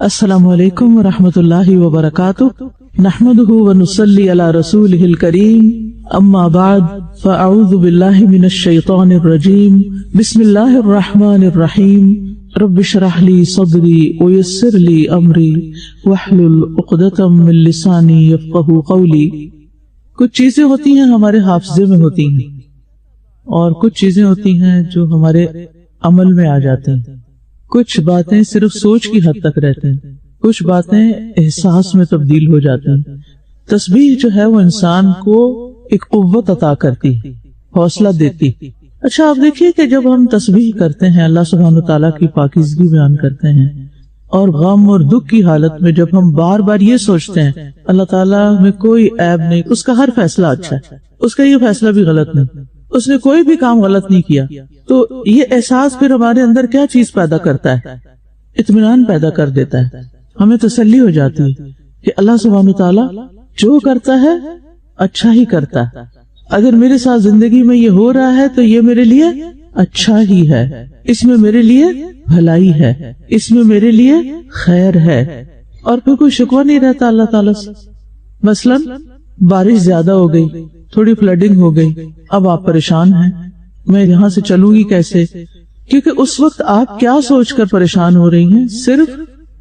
السلام علیکم ورحمۃ اللہ وبرکاتہ نحمدہ ونصلی علی رسولہ الکریم اما بعد فاعوذ باللہ من الشیطان الرجیم بسم اللہ الرحمن الرحیم رب اشرح لی صدری ویسر لی امری واحلل عقدۃ من لسانی یفقہوا قولی۔ کچھ چیزیں ہوتی ہیں ہمارے حافظے میں ہوتی ہیں اور کچھ چیزیں ہوتی ہیں جو ہمارے عمل میں آ جاتی ہیں۔ کچھ باتیں صرف سوچ کی حد تک رہتے ہیں، کچھ باتیں احساس میں تبدیل ہو جاتی ہیں۔ تسبیح جو ہے وہ انسان کو ایک قوت عطا کرتی ہے، حوصلہ دیتی۔ اچھا آپ دیکھیے کہ جب ہم تسبیح کرتے ہیں، اللہ سبحانہ تعالیٰ کی پاکیزگی بیان کرتے ہیں، اور غم اور دکھ کی حالت میں جب ہم بار بار یہ سوچتے ہیں اللہ تعالیٰ میں کوئی عیب نہیں، اس کا ہر فیصلہ اچھا ہے، اس کا یہ فیصلہ بھی غلط نہیں، اس نے کوئی بھی کام غلط نہیں کیا، تو یہ احساس پھر ہمارے اندر کیا چیز پیدا کرتا ہے؟ اطمینان پیدا کر دیتا ہے، ہمیں تسلی ہو جاتی ہے کہ اللہ سبحانہ تعالیٰ جو کرتا ہے اچھا ہی کرتا ہے۔ اگر میرے ساتھ زندگی میں یہ ہو رہا ہے تو یہ میرے لیے اچھا ہی ہے، اس میں میرے لیے بھلائی ہے، اس میں میرے لیے خیر ہے، اور پھر کوئی شکوہ نہیں رہتا اللہ تعالیٰ سے۔ مثلا بارش زیادہ ہو گئی، تھوڑی فلڈنگ ہو گئی، اب آپ پریشان ہیں، میں یہاں سے چلوں گی کیسے؟ کیونکہ اس وقت آپ کیا سوچ کر پریشان ہو رہی ہیں؟ صرف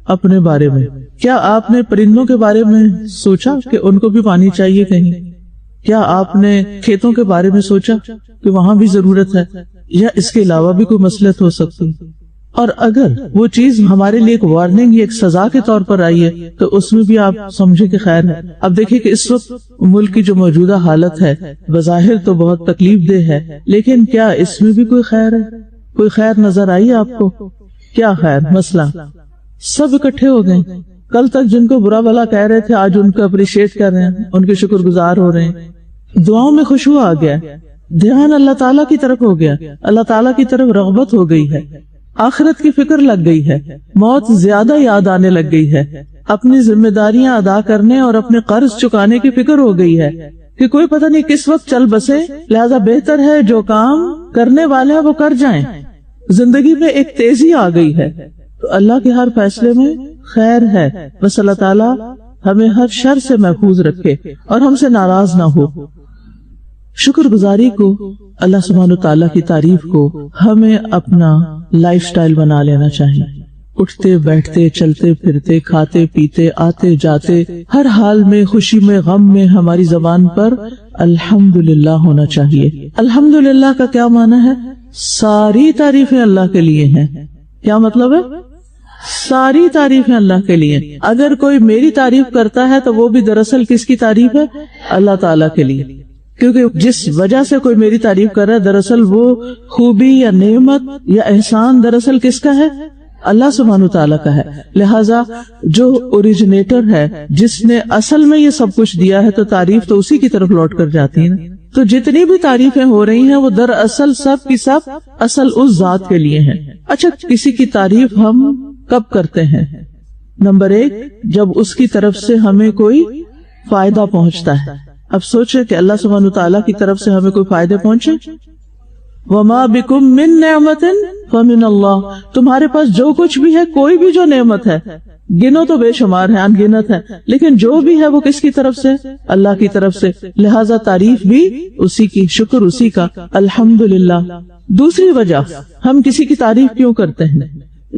اپنے بارے میں۔ کیا آپ نے پرندوں کے بارے میں سوچا کہ ان کو بھی پانی چاہیے کہیں؟ کیا آپ نے کھیتوں کے بارے میں سوچا کہ وہاں بھی ضرورت ہے، یا اس کے علاوہ بھی کوئی مصلحت ہو سکتی؟ اور اگر وہ چیز ہمارے لیے ایک وارننگ یا ایک سزا کے طور پر آئی ہے تو اس میں بھی آپ سمجھے کہ خیر ہے۔ اب دیکھیں کہ اس وقت ملک کی جو موجودہ حالت ہے بظاہر تو بہت تکلیف دہ ہے، لیکن کیا اس میں بھی کوئی خیر ہے؟ کوئی خیر نظر آئی آپ کو؟ کیا خیر؟ مثلا سب اکٹھے ہو گئے، کل تک جن کو برا بھلا کہہ رہے تھے آج ان کو اپریشیٹ کر رہے ہیں، ان کے شکر گزار ہو رہے ہیں، دعاؤں میں خشوع آ گیا، دھیان اللہ تعالیٰ کی طرف ہو گیا، اللہ تعالیٰ کی طرف رغبت ہو گئی ہے، آخرت کی فکر لگ گئی ہے، موت زیادہ یاد آنے لگ گئی ہے، اپنی ذمہ داریاں ادا کرنے اور اپنے قرض چکانے کی فکر ہو گئی ہے کہ کوئی پتہ نہیں کس وقت چل بسے، لہذا بہتر ہے جو کام کرنے والے ہیں وہ کر جائیں۔ زندگی میں ایک تیزی آ گئی ہے، تو اللہ کے ہر فیصلے میں خیر ہے، بس اللہ تعالیٰ ہمیں ہر شر سے محفوظ رکھے اور ہم سے ناراض نہ ہو۔ شکر گزاری کو، اللہ سبحانہ تعالیٰ کی تعریف کو ہمیں اپنا لائف سٹائل بنا لینا چاہیے۔ اٹھتے بیٹھتے چلتے پھرتے کھاتے پیتے آتے جاتے ہر حال میں، خوشی میں غم میں ہماری زبان پر الحمدللہ ہونا چاہیے۔ الحمدللہ کا کیا معنی ہے؟ ساری تعریفیں اللہ کے لیے ہیں۔ کیا مطلب ہے؟ ساری تعریفیں اللہ کے لیے۔ اگر کوئی میری تعریف کرتا ہے تو وہ بھی دراصل کس کی تعریف ہے؟ اللہ تعالیٰ کے لیے، کیونکہ جس وجہ سے کوئی میری تعریف کر رہا ہے دراصل وہ خوبی یا نعمت یا احسان دراصل کس کا ہے؟ اللہ سبحانہ تعالیٰ کا ہے۔ لہٰذا جو اوریجنیٹر ہے، جس نے اصل میں یہ سب کچھ دیا ہے، تو تعریف تو اسی کی طرف لوٹ کر جاتی ہے نا۔ تو جتنی بھی تعریفیں ہو رہی ہیں وہ دراصل سب کی سب اصل اس ذات کے لیے ہیں۔ اچھا، کسی کی تعریف ہم کب کرتے ہیں؟ نمبر 1، جب اس کی طرف سے ہمیں کوئی فائدہ پہنچتا ہے۔ اب سوچیں کہ اللہ سبحانہ تعالیٰ کی طرف سے ہمیں کوئی فائدے پہنچے۔ وَمَا بِكُم مِّن نِّعْمَةٍ فَمِنَ اللَّهِ، تمہارے پاس جو کچھ بھی ہے، کوئی بھی جو نعمت ہے، گنو تو بے شمار ہے، انگنت ہے، لیکن جو بھی ہے وہ کس کی طرف سے؟ اللہ کی طرف سے۔ لہٰذا تعریف بھی اسی کی، شکر اسی کا، الحمدللہ۔ دوسری وجہ ہم کسی کی تعریف کیوں کرتے ہیں؟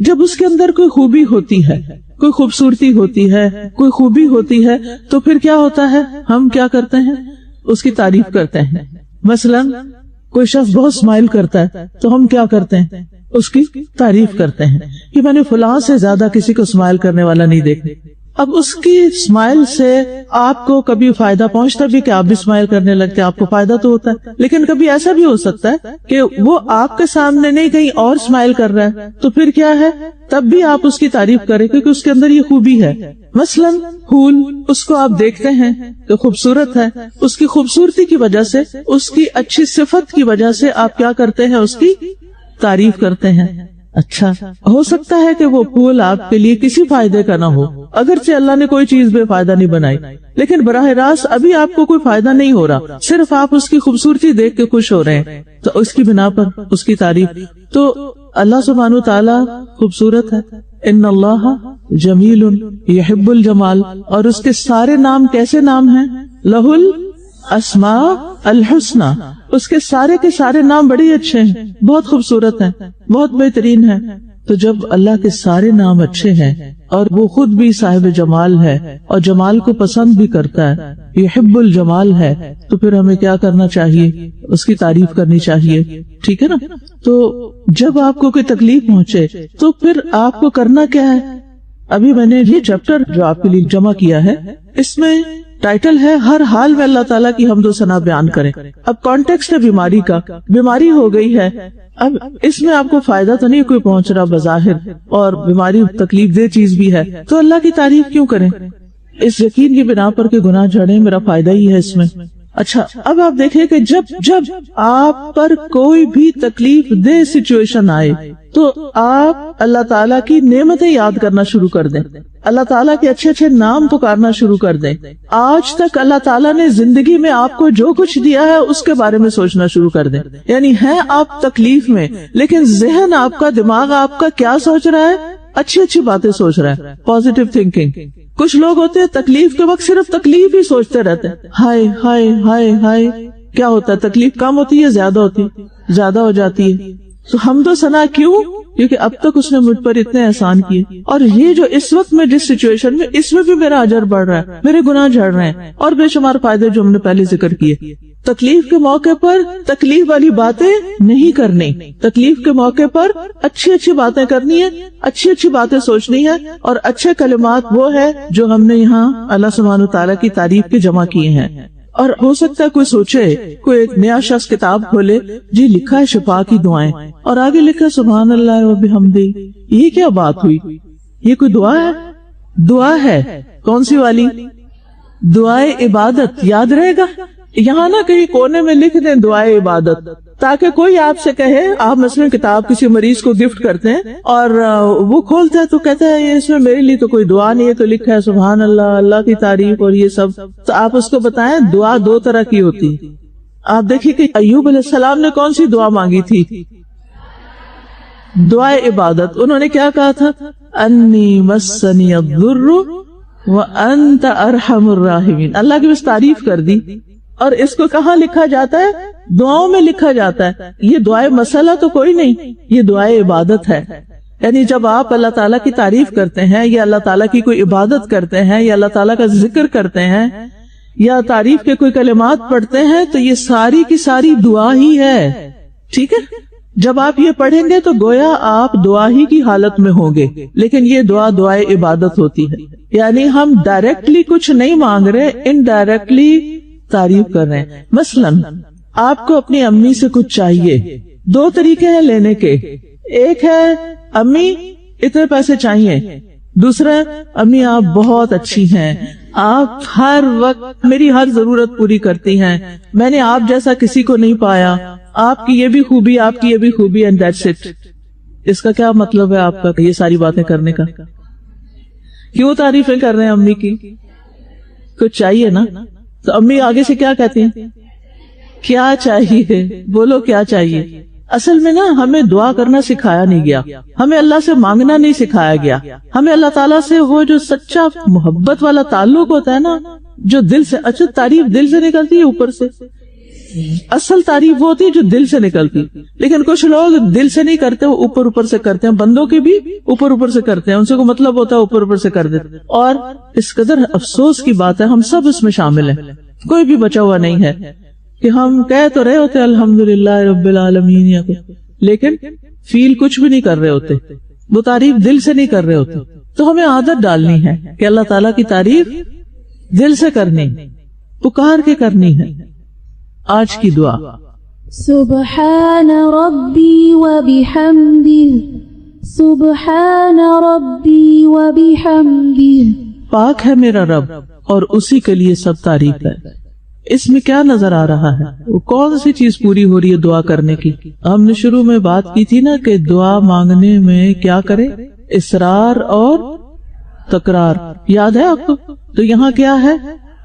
جب اس کے اندر کوئی خوبی ہوتی ہے، کوئی خوبصورتی ہوتی ہے، کوئی خوبی ہوتی ہے، تو پھر کیا ہوتا ہے؟ ہم کیا کرتے ہیں؟ اس کی تعریف کرتے ہیں۔ مثلا کوئی شخص بہت اسمائل کرتا ہے تو ہم کیا کرتے ہیں؟ اس کی تعریف کرتے ہیں کہ میں نے فلاں سے زیادہ کسی کو اسمائل کرنے والا نہیں دیکھا۔ اب اس کی اسمائل سے آپ کو کبھی فائدہ پہنچتا بھی کہ آپ بھی اسمائل کرنے لگتے، آپ کو فائدہ تو ہوتا ہے، لیکن کبھی ایسا بھی ہو سکتا ہے کہ وہ آپ کے سامنے نہیں کہیں اور اسمائل کر رہا ہے، تو پھر کیا ہے؟ تب بھی آپ اس کی تعریف کریں کیونکہ اس کے اندر یہ خوبی ہے۔ مثلا پھول، اس کو آپ دیکھتے ہیں تو خوبصورت ہے، اس کی خوبصورتی کی وجہ سے، اس کی اچھی صفت کی وجہ سے آپ کیا کرتے ہیں؟ اس کی تعریف کرتے ہیں۔ اچھا، ہو سکتا ہے کہ وہ پھول آپ کے لیے کسی فائدے کا نہ ہو، اگرچہ اللہ نے کوئی چیز بے فائدہ نہیں بنائی، لیکن براہ راست ابھی آپ کو کوئی فائدہ نہیں ہو رہا، صرف آپ اس کی خوبصورتی دیکھ کے خوش ہو رہے ہیں، تو اس کی بنا پر اس کی تعریف۔ تو اللہ سبحانہ تعالیٰ خوبصورت ہے، ان اللہ جمیل یحب الجمال، اور اس کے سارے نام کیسے نام ہیں؟ لہل اسماء الحسنى، اس کے سارے نام بڑے اچھے ہیں، بہت خوبصورت ہیں، بہت بہترین ہیں۔ تو جب اللہ کے سارے نام اچھے ہیں اور وہ خود بھی صاحب جمال ہے اور جمال کو پسند بھی کرتا ہے، یحب الجمال ہے، تو پھر ہمیں کیا کرنا چاہیے؟ اس کی تعریف کرنی چاہیے، ٹھیک ہے نا؟ تو جب آپ کو کوئی تکلیف پہنچے تو پھر آپ کو کرنا کیا ہے؟ ابھی میں نے یہ چیپٹر جو آپ کے لیے جمع کیا ہے، اس میں ٹائٹل ہے ہر حال میں اللہ تعالیٰ کی حمد و ثنا بیان کریں۔ اب کانٹیکسٹ ہے بیماری کا، بیماری ہو گئی ہے، اب اس میں آپ کو فائدہ تو نہیں کوئی پہنچ رہا بظاہر، اور بیماری تکلیف دہ چیز بھی ہے، تو اللہ کی تعریف کیوں کریں؟ اس یقین کی بنا پر کہ گناہ جھڑے میرا فائدہ ہی ہے اس میں۔ اچھا، اب آپ دیکھیں کہ جب آپ پر کوئی بھی تکلیف دہ سچویشن آئے تو آپ اللہ تعالیٰ کی نعمتیں یاد کرنا شروع کر دیں، اللہ تعالیٰ کے اچھے اچھے نام پکارنا شروع کر دیں۔ آج تک اللہ تعالیٰ نے زندگی میں آپ کو جو کچھ دیا ہے اس کے بارے میں سوچنا شروع کر دیں۔ یعنی ہے آپ تکلیف میں، لیکن ذہن آپ کا، دماغ آپ کا کیا سوچ رہا ہے؟ اچھی اچھی باتیں سوچ رہا ہے، پازیٹیو تھنکنگ۔ کچھ لوگ ہوتے ہیں تکلیف کے وقت صرف تکلیف ہی سوچتے رہتے ہیں، ہائے ہائے ہائے ہائے۔ کیا ہوتا ہے؟ تکلیف کم ہوتی ہے، زیادہ ہوتی ہے؟ زیادہ ہو جاتی ہے۔ تو حمد و ثنا کیوں؟ کیونکہ اب تک اس نے مجھ پر اتنے احسان کیے، اور یہ جو اس وقت میں جس سچویشن میں، اس میں بھی میرا اجر بڑھ رہا ہے، میرے گناہ جھڑ رہے ہیں، اور بے شمار فائدے جو ہم نے پہلے ذکر کیے۔ تکلیف کے موقع پر تکلیف والی باتیں نہیں کرنی، تکلیف کے موقع پر اچھی اچھی باتیں کرنی ہے، اچھی اچھی باتیں سوچنی ہے، اور اچھے کلمات وہ ہے جو ہم نے یہاں اللہ سبحانہ وتعالیٰ کی تعریف کے جمع کیے ہیں۔ اور ہو سکتا ہے کوئی سوچے، کوئی ایک نیا شخص کتاب کھولے، جی لکھا ہے شفا کی دعائیں، اور آگے لکھا سبحان اللہ و بحمدہ، یہ کیا بات ہوئی؟ یہ کوئی دعا ہے؟ دعا ہے کون سی والی؟ دعائے عبادت۔ یاد رہے گا، یہاں نہ کہیں کونے میں لکھ دیں دعائے عبادت، تاکہ کوئی آپ سے کہے، آپ مثلا کتاب کسی مریض کو گفٹ کرتے ہیں اور وہ کھولتا ہے تو کہتا ہے یہ اس میں میرے لیے تو کوئی دعا نہیں ہے، تو لکھا ہے سبحان اللہ، اللہ کی تعریف اور یہ سب۔ تو آپ اس کو بتائیں دعا دو طرح کی ہوتی۔ آپ دیکھیں کہ ایوب علیہ السلام نے کون سی دعا مانگی تھی؟ دعائے عبادت۔ انہوں نے کیا کہا تھا؟ انی مسنی الضر وانت ارحم الراحمین۔ اللہ کی بس تعریف کر دی، اور اس کو کہاں لکھا جاتا ہے؟ دعاؤں میں لکھا جاتا ہے۔ یہ دعائے مسئلہ تو کوئی نہیں، یہ دعائے عبادت ہے۔ یعنی جب آپ اللہ تعالیٰ کی تعریف کرتے ہیں، یا اللہ تعالیٰ کی کوئی عبادت کرتے ہیں، یا اللہ تعالیٰ کا ذکر کرتے ہیں، یا تعریف کے کوئی کلمات پڑھتے ہیں، تو یہ ساری کی ساری دعا ہی ہے، ٹھیک ہے؟ جب آپ یہ پڑھیں گے تو گویا آپ دعا ہی کی حالت میں ہوں گے، لیکن یہ دعا دعائے عبادت ہوتی ہے۔ یعنی ہم ڈائریکٹلی کچھ نہیں مانگ رہے، انڈائریکٹلی تعریف کر رہے ہیں۔ مثلاً آپ کو اپنی امی سے کچھ چاہیے، دو طریقے ہیں لینے کے۔ ایک ہے امی اتنے پیسے چاہیے، دوسرا امی آپ بہت اچھی ہیں، آپ ہر وقت میری ہر ضرورت پوری کرتی ہیں، میں نے آپ جیسا کسی کو نہیں پایا، آپ کی یہ بھی خوبی، آپ کی یہ بھی خوبی، اینڈ دیٹس اٹ۔ اس کا کیا مطلب ہے آپ کا یہ ساری باتیں کرنے کا؟ کیوں تعریفیں کر رہے ہیں امی کی؟ کچھ چاہیے نا؟ تو امی آگے سے کیا کہتی ہیں؟ کیا چاہیے؟ بولو کیا چاہیے؟ اصل میں نا ہمیں دعا کرنا سکھایا نہیں گیا، ہمیں اللہ سے مانگنا نہیں سکھایا گیا، ہمیں اللہ تعالیٰ سے وہ جو سچا محبت والا تعلق ہوتا ہے نا، جو دل سے، اچھا تعریف دل سے نکلتی ہے اوپر سے، اصل تعریف وہ ہوتی ہے جو دل سے نکلتی، لیکن کچھ لوگ دل سے نہیں کرتے، وہ اوپر اوپر سے کرتے ہیں، بندوں کی بھی اوپر اوپر سے کرتے ہیں، ان سے کوئی مطلب ہوتا ہے اوپر اوپر سے کر دیتے، اور اس قدر افسوس کی بات ہے ہم سب اس میں شامل ہیں، کوئی بھی بچا ہوا نہیں ہے کہ ہم کہہ تو رہے ہوتے الحمدللہ رب العالمین یا کچھ، لیکن فیل کچھ بھی نہیں کر رہے ہوتے، وہ تعریف دل سے نہیں کر رہے ہوتے۔ تو ہمیں عادت ڈالنی ہے کہ اللہ تعالیٰ کی تعریف دل سے کرنی، پکار کے کرنی ہے۔ آج کی دعا سبحان ربی وبحمدہ، سبحان ربی وبحمدہ۔ پاک ہے میرا رب اور اسی کے لیے سب تعریف ہے۔ اس میں کیا نظر آ رہا ہے؟ وہ کون سی چیز پوری ہو رہی ہے دعا کرنے کی؟ ہم نے شروع میں بات کی تھی نا کہ دعا مانگنے میں کیا کرے؟ اصرار اور تکرار، یاد ہے آپ کو؟ تو یہاں کیا ہے؟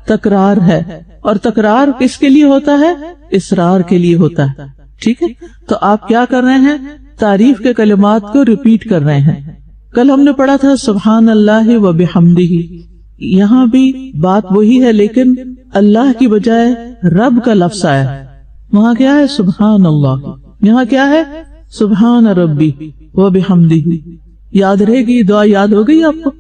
تکرار ہے، اور تکرار کس کے لیے ہوتا ہے؟ اصرار کے لیے ہوتا ہے، ٹھیک ہے؟ تو آپ کیا کر رہے ہیں؟ تعریف کے کلمات کو ریپیٹ کر رہے ہیں، کل ہم نے پڑھا تھا سبحان اللہ و بحمدہ، یہاں بھی بات وہی ہے لیکن اللہ کی بجائے رب کا لفظ آیا ہے. وہاں کیا ہے؟ سبحان اللہ. یہاں کیا ہے؟ سبحان ربی و بحمدہ. یاد رہے گی دعا؟ یاد ہو گئی آپ کو؟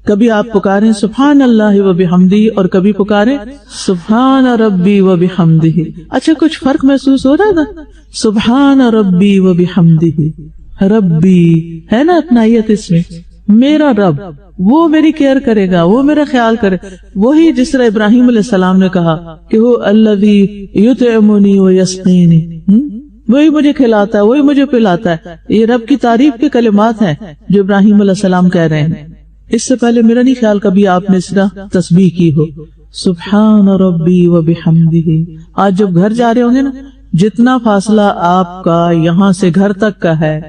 کبھی آپ پکاریں سبحان اللہ و بحمدہ اور کبھی پکاریں سبحان ربی و بحمدہ. اچھا کچھ فرق محسوس ہو رہا ہے نا؟ سبحان ربی و بحمدہ، ربی ہے نا اپنائیت اس میں، میرا رب، وہ میری کیئر کرے گا، وہ میرا خیال کرے. وہی جس طرح ابراہیم علیہ السلام نے کہا کہ وہ الذی یطعمنی و یسقینی، وہی مجھے کھلاتا ہے، وہی مجھے پلاتا ہے. یہ رب کی تعریف کے کلمات ہیں جو ابراہیم علیہ السلام کہہ رہے ہیں. اس سے پہلے میرا نہیں خیال کبھی آپ نے اس طرح تسبیح کی ہو سبحان ربی و بحمدہ. آج جب گھر جا رہے ہوں گے نا، جتنا فاصلہ آپ کا یہاں سے گھر تک کا ہے،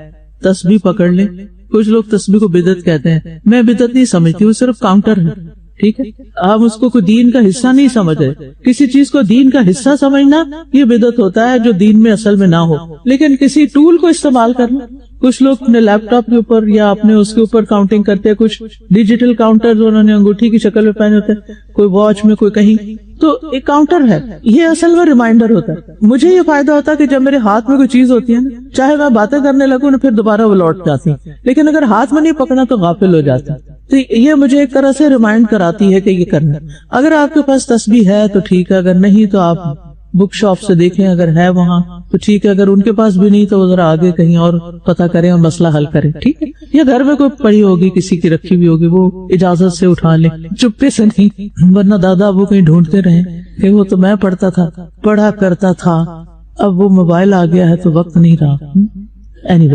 تسبیح پکڑ لیں. کچھ لوگ تسبیح کو بدعت کہتے ہیں، میں بدعت نہیں سمجھتی، وہ صرف کاؤنٹر ہے. ٹھیک ہے، آپ اس کو کوئی دین کا حصہ نہیں سمجھ رہے. کسی چیز کو دین کا حصہ سمجھنا یہ بدعت ہوتا ہے جو دین میں اصل میں نہ ہو. لیکن کسی ٹول کو استعمال کرنا، کچھ لوگ اپنے لیپ ٹاپ کے اوپر یا اپنے اس کے اوپر کاؤنٹنگ کرتے ہیں، کچھ ڈیجیٹل کاؤنٹر جو انہوں نے انگوٹھی کی شکل میں پہنے ہوتے ہیں، کوئی واچ میں، کوئی کہیں، تو ایک کاؤنٹر ہے. یہ اصل میں ریمائنڈر ہوتا ہے. مجھے یہ فائدہ ہوتا ہے کہ جب میرے ہاتھ میں کوئی چیز ہوتی ہے نا، چاہے میں باتیں کرنے لگوں نا، پھر دوبارہ وہ لوٹ جاتی، لیکن اگر ہاتھ میں نہیں پکڑنا تو غافل ہو جاتا. تو یہ مجھے ایک طرح سے ریمائنڈ کراتی ہے کہ یہ کرنا. اگر آپ کے پاس تسبیح ہے تو ٹھیک ہے، اگر نہیں تو آپ بک شاپ سے دیکھیں، اگر ہے وہاں تو ٹھیک ہے، اگر ان کے پاس بھی نہیں تو وہ ذرا آگے کہیں اور پتہ کریں اور مسئلہ حل کریں. ٹھیک ہے، یا گھر میں کوئی پڑی ہوگی، کسی کی رکھی ہوئی ہوگی، وہ اجازت سے اٹھا لیں، چپے سے نہیں، ورنہ دادا ابو کہیں ڈھونڈتے رہیں کہ وہ تو میں پڑھتا تھا، پڑھا کرتا تھا، اب وہ موبائل آ گیا ہے تو وقت نہیں رہا. اینی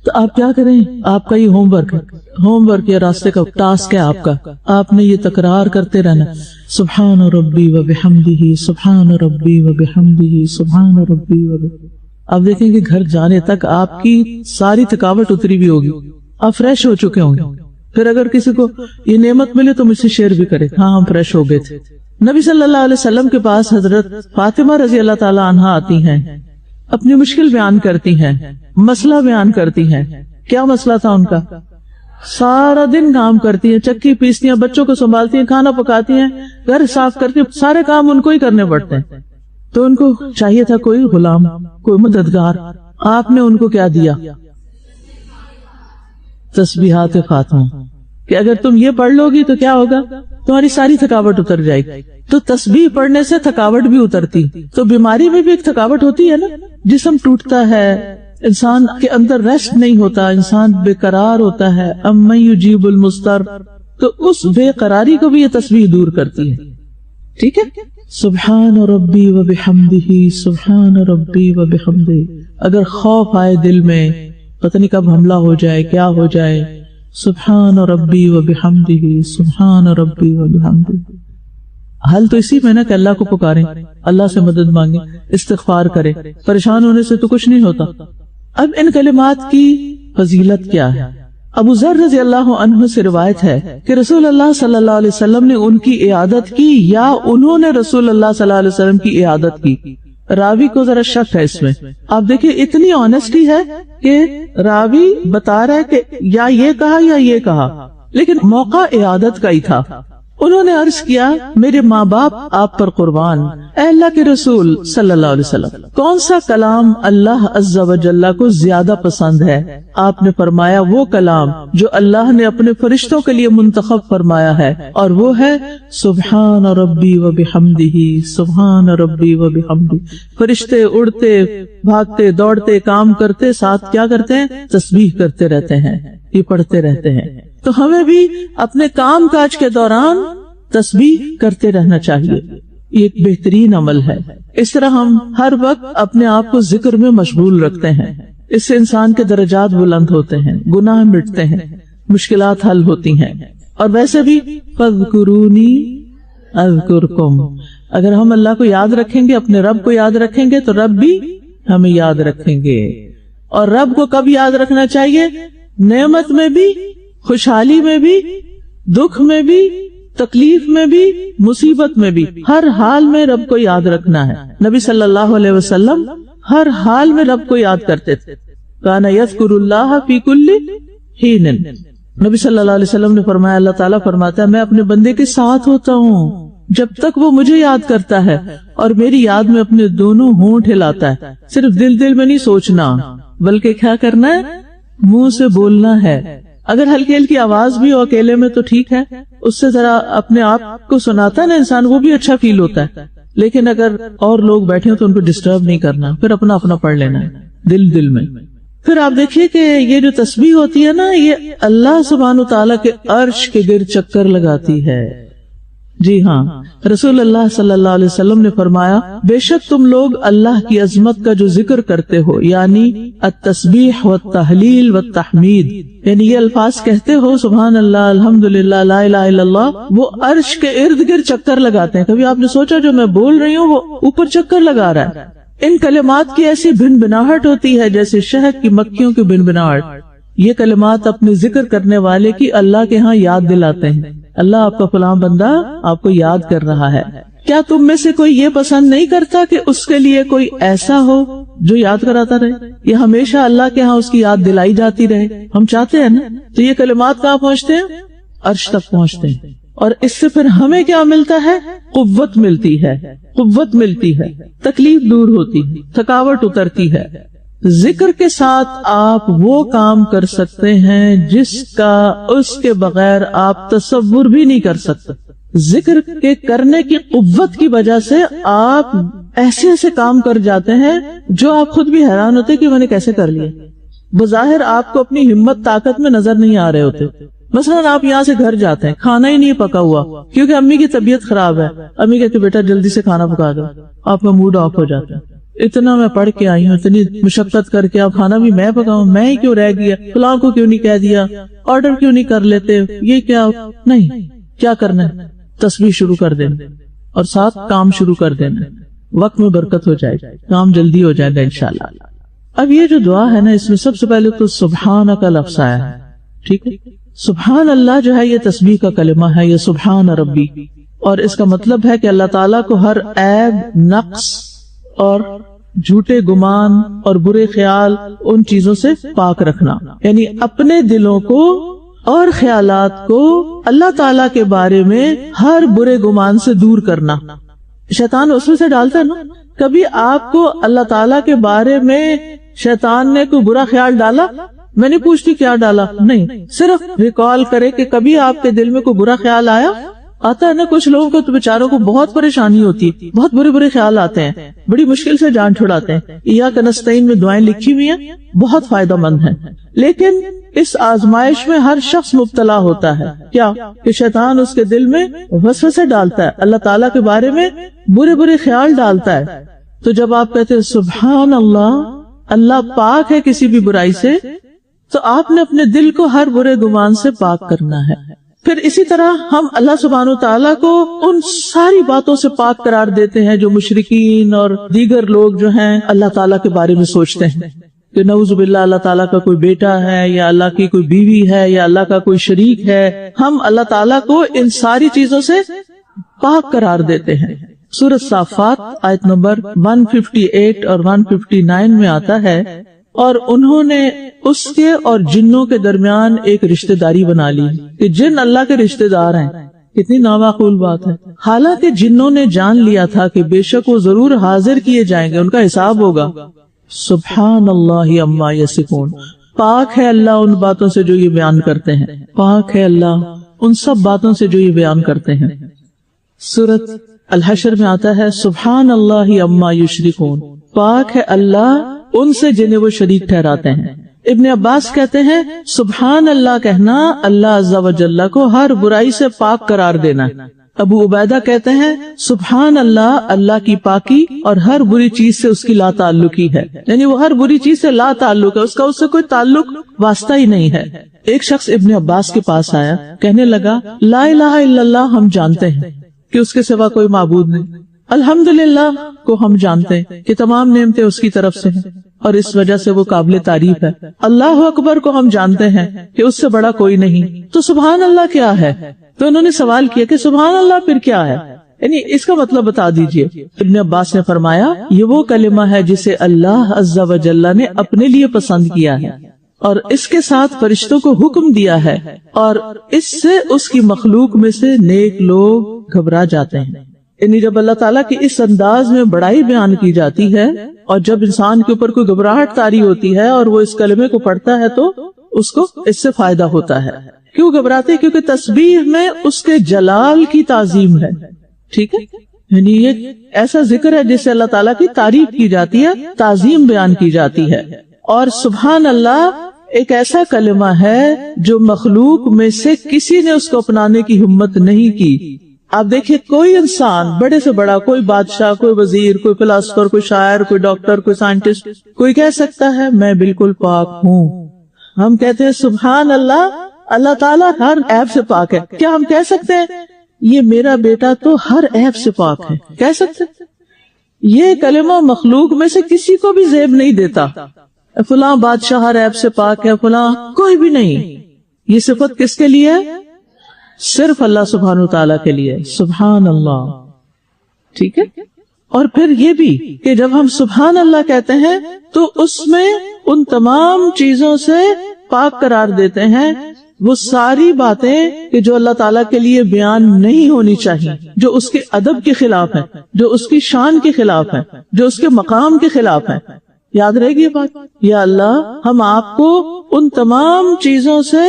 تو آپ کیا کریں؟ آپ کا یہ ہوم ورک ہے، ہوم ورک یا راستے کا ٹاسک ہے آپ کا. آپ نے یہ تکرار کرتے رہنا سبحان ربی و بحمدہ، سبحان ربی و بحمدہ، سبحان ربی و بحمدہ. آپ دیکھیں کہ گھر جانے تک آپ کی ساری تھکاوٹ اتری بھی ہوگی، آپ فریش ہو چکے ہوں گے. پھر اگر کسی کو یہ نعمت ملے تو مجھ سے شیئر بھی کرے، ہاں ہم فریش ہو گئے تھے. نبی صلی اللہ علیہ وسلم کے پاس حضرت فاطمہ رضی اللہ تعالی عنہا آتی ہیں، اپنی مشکل بیان کرتی ہیں، مسئلہ بیان کرتی ہیں. کیا مسئلہ تھا ان کا؟ سارا دن کام کرتی ہیں، چکی پیستی ہیں، بچوں کو سنبھالتی ہیں، کھانا پکاتی ہیں، گھر صاف کرتی ہیں، سارے کام ان کو ہی کرنے پڑتے ہیں. تو ان کو چاہیے تھا کوئی غلام، کوئی مددگار. آپ نے ان کو کیا دیا؟ تسبیحات فاطمہ، کہ اگر تم یہ پڑھ لو گی تو کیا ہوگا؟ تمہاری ساری تھکاوٹ اتر جائے گی. تو تسبیح پڑھنے سے تھکاوٹ بھی اترتی. تو بیماری میں بھی ایک تھکاوٹ ہوتی ہے نا، جسم ٹوٹتا ہے، انسان کے اندر ریسٹ نہیں ہوتا، انسان بے قرار ہوتا ہے. امن یجیب المضطر، تو اس بے قراری کو بھی یہ تسبیح دور کرتی ہے. ٹھیک ہے، سبحان ربی و بحمدہ، سبحان ربی و بحمدہ. اگر خوف آئے دل میں، پتہ نہیں کب حملہ ہو جائے، کیا ہو جائے، سبحان ربی و بحمدہ، سبحان ربی و بحمدہ. حل تو اسی میں نا کہ اللہ کو پکاریں، اللہ سے مدد مانگیں، استغفار کریں. پریشان ہونے سے تو کچھ نہیں ہوتا. اب ان کلمات کی فضیلت کیا ہے؟ ابو ذر رضی اللہ عنہ سے روایت ہے کہ رسول اللہ صلی اللہ علیہ وسلم نے ان کی عیادت کی یا انہوں نے رسول اللہ صلی اللہ علیہ وسلم کی عیادت کی. راوی کو ذرا شک ہے اس میں. آپ دیکھیں اتنی آنےسٹی ہے کہ راوی بتا رہا ہے کہ یا یہ کہا یا یہ کہا، لیکن موقع عیادت کا ہی تھا. انہوں نے عرض کیا میرے ماں باپ آپ پر قربان، اے اللہ کے رسول صلی اللہ علیہ وسلم، کون سا کلام اللہ عز و جل کو زیادہ پسند ہے؟ آپ نے فرمایا وہ کلام جو اللہ نے اپنے فرشتوں کے لیے منتخب فرمایا ہے، اور وہ ہے سبحان ربی و بحمدہ، سبحان ربی و بحمدہ. فرشتے اڑتے بھاگتے دوڑتے کام کرتے ساتھ کیا کرتے ہیں؟ تسبیح کرتے رہتے ہیں، یہ پڑھتے رہتے ہیں. تو ہمیں بھی اپنے کام کاج کے دوران تسبیح کرتے رہنا چاہیے. یہ ایک بہترین عمل ہے. اس طرح ہم ہر وقت اپنے آپ کو ذکر میں مشغول رکھتے ہیں. اس سے انسان کے درجات بلند ہوتے ہیں، گناہ مٹتے ہیں، مشکلات حل ہوتی ہیں. اور ویسے بھی فاذکرونی اذکرکم، اگر ہم اللہ کو یاد رکھیں گے، اپنے رب کو یاد رکھیں گے، تو رب بھی ہمیں یاد رکھیں گے. اور رب کو کب یاد رکھنا چاہیے؟ نعمت میں بھی، خوشحالی میں بھی، دکھ میں بھی، تکلیف میں بھی، مصیبت میں بھی، ہر حال میں رب کو یاد رکھنا ہے. نبی صلی اللہ علیہ وسلم ہر حال میں رب کو یاد کرتے تھے. کان یذکر اللہ فی کل حین. نبی صلی اللہ علیہ وسلم نے فرمایا، اللہ تعالیٰ فرماتا ہے میں اپنے بندے کے ساتھ ہوتا ہوں جب تک وہ مجھے یاد کرتا ہے اور میری یاد میں اپنے دونوں ہونٹ ہلاتا ہے. صرف دل میں نہیں سوچنا، بلکہ کیا کرنا ہے؟ منہ سے بولنا ہے. اگر ہلکی ہلکی آواز بھی ہو اکیلے میں تو ٹھیک ہے، اس سے ذرا اپنے آپ کو سناتا ہے نا انسان، وہ بھی اچھا فیل ہوتا ہے. لیکن اگر اور لوگ بیٹھے ہو تو ان کو ڈسٹرب نہیں کرنا، پھر اپنا اپنا پڑھ لینا ہے دل میں. پھر آپ دیکھیے کہ یہ جو تسبیح ہوتی ہے نا، یہ اللہ سبحانہ وتعالیٰ کے عرش کے گرد چکر لگاتی ہے. جی ہاں، رسول اللہ صلی اللہ علیہ وسلم نے فرمایا، بے شک تم لوگ اللہ کی عظمت کا جو ذکر کرتے ہو، یعنی التسبیح والتحلیل والتحمید، یعنی یہ الفاظ کہتے ہو سبحان اللہ، الحمدللہ، لا الہ الا اللہ، وہ عرش کے ارد گرد چکر لگاتے ہیں. کبھی آپ نے سوچا جو میں بول رہی ہوں وہ اوپر چکر لگا رہا ہے؟ ان کلمات کی ایسی بھنبھناہٹ ہوتی ہے جیسے شہد کی مکھیوں کی بھنبھناہٹ. یہ کلمات اپنے ذکر کرنے والے کی اللہ کے ہاں یاد دلاتے ہیں. اللہ آپ کا فلاں بندہ آپ کو یاد کر رہا ہے. کیا تم میں سے کوئی یہ پسند نہیں کرتا کہ اس کے لیے کوئی ایسا ہو جو یاد کراتا رہے؟ یہ ہمیشہ اللہ کے ہاں اس کی یاد دلائی جاتی رہے. ہم چاہتے ہیں نا. تو یہ کلمات کہاں پہنچتے ہیں؟ عرش تک پہنچتے ہیں. اور اس سے پھر ہمیں کیا ملتا ہے؟ قوت ملتی ہے، قوت ملتی ہے، تکلیف دور ہوتی ہے، تھکاوٹ اترتی ہے. ذکر کے ساتھ آپ وہ کام کر سکتے ہیں جس کا اس کے بغیر آپ تصور بھی نہیں کر سکتے. ذکر کے کرنے کی قوت کی وجہ سے آپ ایسے ایسے کام کر جاتے ہیں جو آپ خود بھی حیران ہوتے کہ میں نے کیسے کر لیا. بظاہر آپ کو اپنی ہمت طاقت میں نظر نہیں آ رہے ہوتے. مثلا آپ یہاں سے گھر جاتے ہیں، کھانا ہی نہیں پکا ہوا کیونکہ امی کی طبیعت خراب ہے. امی کہتے بیٹا جلدی سے کھانا پکا دو. آپ کا موڈ آف ہو جاتا ہے. اتنا میں پڑھ کے آئی ہوں، اتنی مشقت کر کے، اب کھانا بھی میں پکاؤں، میں ہی کیوں رہ گیا، فلاں کو کیوں نہیں کہہ دیا، آرڈر کیوں نہیں کر لیتے، یہ کیا نہیں. کیا کرنا ہے؟ تسبیح شروع کر دینا اور ساتھ کام شروع کر دینا. وقت میں برکت ہو جائے گا، کام جلدی ہو جائے گا انشاءاللہ. اب یہ جو دعا ہے نا، اس میں سب سے پہلے تو سبحانہ کا لفظ آیا ہے. ٹھیک ہے، سبحان اللہ جو ہے یہ تسبیح کا کلمہ ہے، یہ سبحان ربی، اور اس کا مطلب ہے کہ اللہ تعالیٰ کو ہر عیب، نقص اور جھوٹے گمان اور برے خیال، ان چیزوں سے پاک رکھنا. یعنی اپنے دلوں کو اور خیالات کو اللہ تعالیٰ کے بارے میں ہر برے گمان سے دور کرنا. شیطان اس میں سے ڈالتا ہے نا. کبھی آپ کو اللہ تعالیٰ کے بارے میں شیطان نے کوئی برا خیال ڈالا؟ میں نہیں پوچھتی کیا ڈالا، نہیں، صرف ریکال کرے کہ کبھی آپ کے دل میں کوئی برا خیال آتا ہے نا. کچھ لوگوں کو تو بیچاروں کو بہت پریشانی ہوتی ہے، بہت برے خیال آتے ہیں، بڑی مشکل سے جان چھڑاتے ہیں. ایاک نستعین میں دعائیں لکھی ہوئی ہیں، بہت فائدہ مند ہیں. لیکن اس آزمائش میں ہر شخص مبتلا ہوتا ہے. کیا کہ شیطان اس کے دل میں وسوسے ڈالتا ہے، اللہ تعالیٰ کے بارے میں برے خیال ڈالتا ہے. تو جب آپ کہتے ہیں سبحان اللہ، اللہ پاک ہے کسی بھی برائی سے، تو آپ نے اپنے دل کو ہر برے گمان سے پاک کرنا ہے. پھر اسی طرح ہم اللہ سبحانہ وتعالیٰ کو ان ساری باتوں سے پاک قرار دیتے ہیں جو مشرکین اور دیگر لوگ جو ہیں اللہ تعالیٰ کے بارے میں سوچتے ہیں کہ نعوذ باللہ اللہ تعالیٰ کا کوئی بیٹا ہے، یا اللہ کی کوئی بیوی ہے، یا اللہ کا کوئی شریک ہے. ہم اللہ تعالیٰ کو ان ساری چیزوں سے پاک قرار دیتے ہیں. سورۃ صافات آیت نمبر 158 اور 159 میں آتا ہے، اور انہوں نے اس کے اور جنوں کے درمیان ایک رشتہ داری بنا لی کہ جن اللہ کے رشتہ دار ہیں. کتنی نامعقول بات ہے. حالانکہ جنوں نے جان لیا تھا کہ بے شک وہ ضرور حاضر کیے جائیں گے، ان کا حساب ہوگا. سبحان اللہ عما یصفون، پاک ہے اللہ ان باتوں سے جو یہ بیان کرتے ہیں، پاک ہے اللہ ان سب باتوں سے جو یہ بیان کرتے ہیں. سورۃ الحشر میں آتا ہے سبحان اللہ عما یشرکون، پاک ہے اللہ ان سے جنہیں وہ شریک ٹھہراتے ہیں. ابن عباس کہتے ہیں سبحان اللہ کہنا اللہ عز و جل کو ہر برائی سے پاک قرار دینا. ابو عبیدہ کہتے ہیں سبحان اللہ، اللہ کی پاکی اور ہر بری چیز سے اس کی لا تعلقی ہے. یعنی وہ ہر بری چیز سے لا تعلق ہے، اس سے کوئی تعلق واسطہ ہی نہیں ہے. ایک شخص ابن عباس کے پاس آیا، کہنے لگا لا الہ الا اللہ ہم جانتے ہیں کہ اس کے سوا کوئی معبود نہیں، الحمدللہ کو ہم جانتے ہیں کہ تمام نعمتیں اس کی طرف سے ہیں اور اس وجہ سے وہ قابل تعریف ہے، اللہ اکبر کو ہم جانتے ہیں کہ اس سے بڑا کوئی نہیں، تو سبحان اللہ کیا ہے؟ تو انہوں نے سوال کیا کہ سبحان اللہ پھر کیا ہے، یعنی اس کا مطلب بتا دیجئے. ابن عباس نے فرمایا یہ وہ کلمہ ہے جسے اللہ عز و جل نے اپنے لیے پسند کیا ہے اور اس کے ساتھ فرشتوں کو حکم دیا ہے، اور اس سے اس کی مخلوق میں سے نیک لوگ گھبرا جاتے ہیں. یعنی جب اللہ تعالیٰ کی اس انداز میں بڑائی بیان کی جاتی ہے اور جب انسان کے اوپر کوئی گھبراہٹ طاری ہوتی ہے اور وہ اس کلمے کو پڑھتا ہے تو اس کو اس سے فائدہ ہوتا ہے. کیوں گھبراتے؟ کیونکہ تسبیح میں اس کے جلال کی تعظیم ہے. ٹھیک ہے، یعنی یہ ایسا ذکر ہے جس سے اللہ تعالیٰ کی تعریف کی جاتی ہے، تعظیم بیان کی جاتی ہے. اور سبحان اللہ ایک ایسا کلمہ ہے جو مخلوق میں سے کسی نے اس کو اپنانے کی ہمت نہیں کی. آپ دیکھیں کوئی انسان بڑے سے بڑا، کوئی بادشاہ، کوئی وزیر، کوئی فلاسفر، کوئی شاعر، کوئی ڈاکٹر، کوئی سائنٹسٹ، کوئی کہہ سکتا ہے میں بالکل پاک ہوں. ہم کہتے ہیں سبحان اللہ، اللہ تعالیٰ ہر عیب سے پاک ہے. کیا ہم کہہ سکتے ہیں یہ میرا بیٹا تو ہر عیب سے پاک ہے؟ کہہ سکتے؟ یہ کلمہ مخلوق میں سے کسی کو بھی زیب نہیں دیتا. فلاں بادشاہ ہر عیب سے پاک ہے، فلاں کوئی بھی نہیں. یہ صفت کس کے لیے ہے؟ صرف اللہ سبحانہ وتعالیٰ کے لیے. سبحان اللہ. ٹھیک ہے. اور پھر یہ بھی کہ جب ہم سبحان اللہ کہتے ہیں تو اس میں ان تمام چیزوں سے پاک قرار دیتے ہیں وہ ساری باتیں کہ جو اللہ تعالیٰ کے لیے بیان نہیں ہونی چاہیے، جو اس کے ادب کے خلاف ہیں، جو اس کی شان کے خلاف ہیں، جو اس کے مقام کے خلاف ہیں. یاد رہے گی یہ بات؟ یا اللہ ہم آپ کو ان تمام چیزوں سے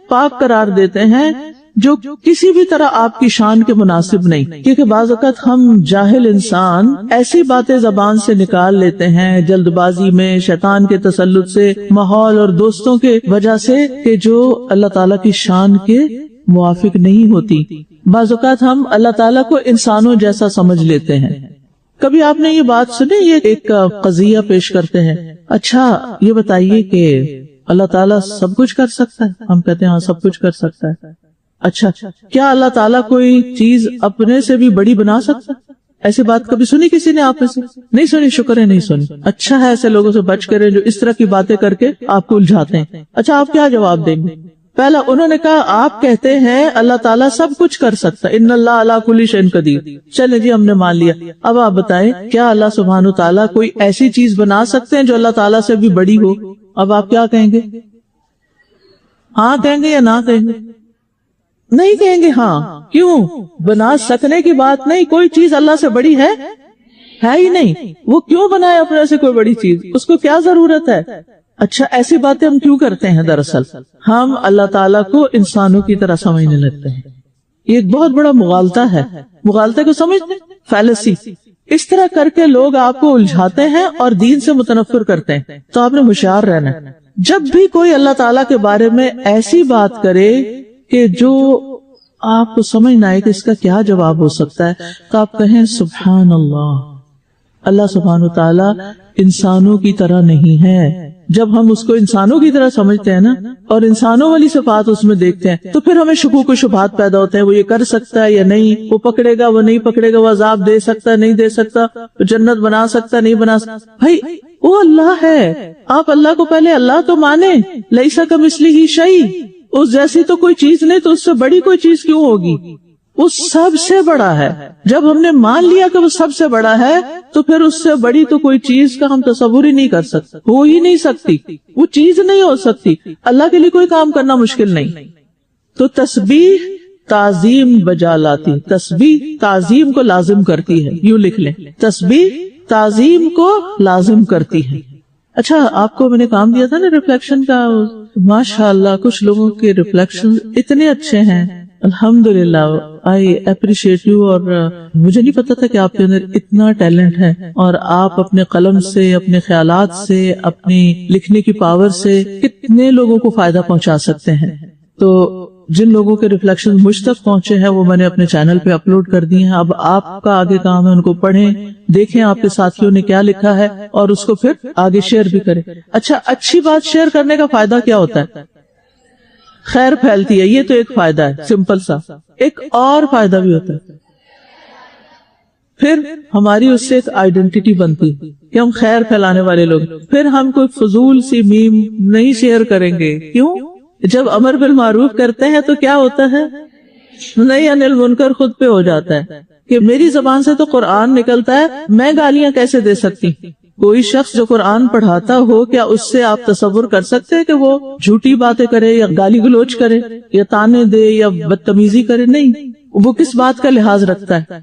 پاک قرار دیتے ہیں جو کسی بھی طرح آپ کی شان کے مناسب نہیں. کیونکہ بعض اوقات ہم جاہل انسان ایسی باتیں زبان سے نکال لیتے ہیں جلد بازی میں، شیطان کے تسلط سے، ماحول اور دوستوں کے وجہ سے، کہ جو اللہ تعالیٰ کی شان کے موافق نہیں ہوتی. بعض اوقات ہم اللہ تعالیٰ کو انسانوں جیسا سمجھ لیتے ہیں. کبھی آپ نے یہ بات سنی؟ یہ ایک قضیہ پیش کرتے ہیں، اچھا یہ بتائیے کہ اللہ تعالیٰ سب کچھ کر سکتا ہے؟ ہم کہتے ہیں ہاں سب کچھ کر سکتا ہے. اچھا کیا اللہ تعالیٰ کوئی چیز اپنے سے بھی بڑی بنا سکتا؟ ایسی بات کبھی سنی کسی نے آپ میں سے؟ نہیں سنی. شکر ہے نہیں سنی. اچھا ہے ایسے لوگوں سے بچ کریں جو اس طرح کی باتیں کر کے آپ کو الجھاتے ہیں. اچھا آپ کیا جواب دیں گے؟ پہلا انہوں نے کہا آپ کہتے ہیں اللہ تعالیٰ سب کچھ کر سکتا ہے، ان اللہ علی کل شیء قدیر. چلے جی ہم نے مان لیا. اب آپ بتائیں کیا اللہ سبحانہ تعالیٰ کوئی ایسی چیز بنا سکتے ہیں جو اللہ تعالیٰ سے بھی بڑی ہو؟ اب آپ کیا کہیں گے؟ ہاں کہیں گے یا نہ کہیں گے؟ نہیں کہیں گے ہاں. کیوں؟ بنا سکنے کی بات نہیں، کوئی چیز اللہ سے بڑی ہے ہی نہیں. وہ کیوں بنائے اپنے سے کوئی بڑی چیز؟ اس کو کیا ضرورت ہے؟ اچھا ایسی باتیں ہم کیوں کرتے ہیں؟ دراصل ہم اللہ تعالیٰ کو انسانوں کی طرح سمجھنے لگتے ہیں. یہ ایک بہت بڑا مغالطہ ہے. مغالطے کو سمجھتے؟ فیلسی. اس طرح کر کے لوگ آپ کو الجھاتے ہیں اور دین سے متنفر کرتے ہیں. تو آپ نے ہوشیار رہنا ہے. جب بھی کوئی اللہ تعالیٰ کے بارے میں ایسی بات کرے کہ جو آپ کو سمجھ نہ آئے کہ اس کا کیا جواب ہو سکتا ہے، تو آپ کہیں سبحان اللہ. اللہ سبحانہ تعالیٰ انسانوں کی طرح نہیں ہے. جب ہم اس کو انسانوں کی طرح سمجھتے ہیں نا اور انسانوں والی صفات اس میں دیکھتے ہیں تو پھر ہمیں شکوک و شبہات پیدا ہوتے ہیں. وہ یہ کر سکتا ہے یا نہیں، وہ پکڑے گا وہ نہیں پکڑے گا، وہ عذاب دے سکتا ہے نہیں دے سکتا، وہ جنت بنا سکتا نہیں بنا سکتا. بھائی وہ اللہ ہے، آپ اللہ کو پہلے اللہ تو مانے. لیسا کمثلہ شیء، اس جیسی تو کوئی چیز نہیں، تو اس سے بڑی کوئی چیز کیوں ہوگی؟ وہ سب سے بڑا ہے. جب ہم نے مان لیا کہ وہ سب سے بڑا ہے تو پھر اس سے بڑی تو کوئی چیز کا ہم تصور ہی نہیں کر سکتے، ہو ہی نہیں سکتی، وہ چیز نہیں ہو سکتی. اللہ کے لیے کوئی کام کرنا مشکل نہیں. تو تسبیح تعظیم بجا لاتی، تسبیح تعظیم کو لازم کرتی ہے. یوں لکھ لیں، تسبیح تعظیم کو لازم کرتی ہے. اچھا آپ کو میں نے کام دیا تھا نا ریفلیکشن کا، ماشاءاللہ کچھ لوگوں کے ریفلیکشن اتنے اچھے ہیں، الحمدللہ. I appreciate you. اور مجھے نہیں پتا تھا کہ آپ کے اندر اتنا ٹیلنٹ ہے اور آپ اپنے قلم سے، اپنے خیالات سے، اپنی لکھنے کی پاور سے کتنے لوگوں کو فائدہ پہنچا سکتے ہیں. تو جن لوگوں کے ریفلیکشن مجھ تک پہنچے ہیں وہ میں نے اپنے چینل پہ اپلوڈ کر دیے ہیں. اب آپ کا آگے کام ہے ان کو پڑھیں، دیکھیں آپ کے ساتھیوں نے کیا لکھا ہے اور اس کو پھر آگے شیئر بھی کریں. اچھا اچھی بات شیئر کرنے کا فائدہ کیا ہوتا ہے؟ خیر پھیلتی ہے. یہ تو ایک فائدہ ہے سمپل سا. ایک اور فائدہ بھی ہوتا ہے، پھر ہماری اس سے ایک آئیڈینٹی بنتی کہ ہم خیر پھیلانے والے لوگ. پھر ہم کوئی فضول سی میم نہیں شیئر کریں گے. کیوں؟ جب امر بالمعروف کرتے ہیں تو کیا ہوتا ہے؟ نہی عن المنکر خود پہ ہو جاتا ہے کہ میری زبان سے تو قرآن نکلتا ہے، میں گالیاں کیسے دے سکتی؟ کوئی شخص جو قرآن پڑھاتا ہو، کیا اس سے آپ تصور کر سکتے ہیں کہ وہ جھوٹی باتیں کرے یا گالی گلوچ کرے یا تانے دے یا بدتمیزی کرے؟ نہیں، وہ کس بات کا لحاظ رکھتا ہے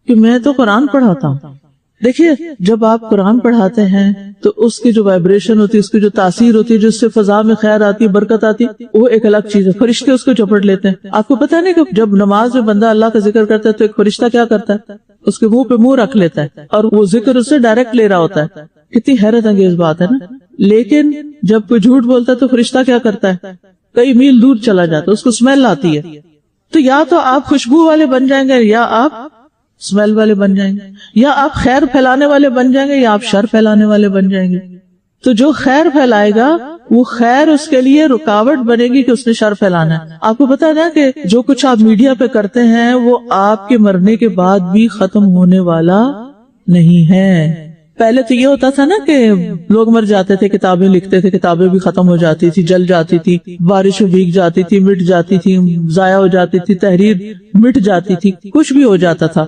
کہ میں تو قرآن پڑھاتا ہوں۔ دیکھیے، جب آپ قرآن پڑھاتے ہیں تو اس کی جو وائبریشن ہوتی ہے، اس کی جو تاثیر ہوتی ہے، جس سے فضا میں خیر آتی ہے، برکت آتی ہے، وہ ایک الگ چیز ہے۔ فرشتے اس کو چپٹ لیتے ہیں۔ آپ کو پتہ نہیں کہ جب نماز میں بندہ اللہ کا ذکر کرتا ہے تو ایک فرشتہ کیا کرتا ہے؟ اس کے منہ پہ منہ رکھ لیتا ہے اور وہ ذکر اس سے ڈائریکٹ لے رہا ہوتا ہے۔ کتنی حیرت انگیز بات ہے نا۔ لیکن جب کوئی جھوٹ بولتا ہے تو فرشتہ کیا کرتا ہے؟ کئی میل دور چلا جاتا ہے، اس کو اسمیل آتی ہے۔ تو یا تو آپ خوشبو والے بن جائیں گے یا آپ اسمیل والے بن جائیں گے، یا آپ خیر پھیلانے والے بن جائیں گے یا آپ شر پھیلانے والے بن جائیں گے۔ تو جو خیر پھیلائے گا وہ خیر اس کے لیے رکاوٹ بنے گی کہ اس نے شر پھیلانا ہے۔ آپ کو پتا ہے نا کہ جو کچھ آپ میڈیا پہ کرتے ہیں وہ آپ کے مرنے کے بعد بھی ختم ہونے والا نہیں ہے۔ پہلے تو یہ ہوتا تھا نا کہ لوگ مر جاتے تھے، کتابیں لکھتے تھے، کتابیں بھی ختم ہو جاتی تھی، جل جاتی تھی، بارش میں بھیگ جاتی تھی، مٹ جاتی تھی، ضائع ہو جاتی تھی، تحریر مٹ جاتی تھی، کچھ بھی ہو جاتا تھا۔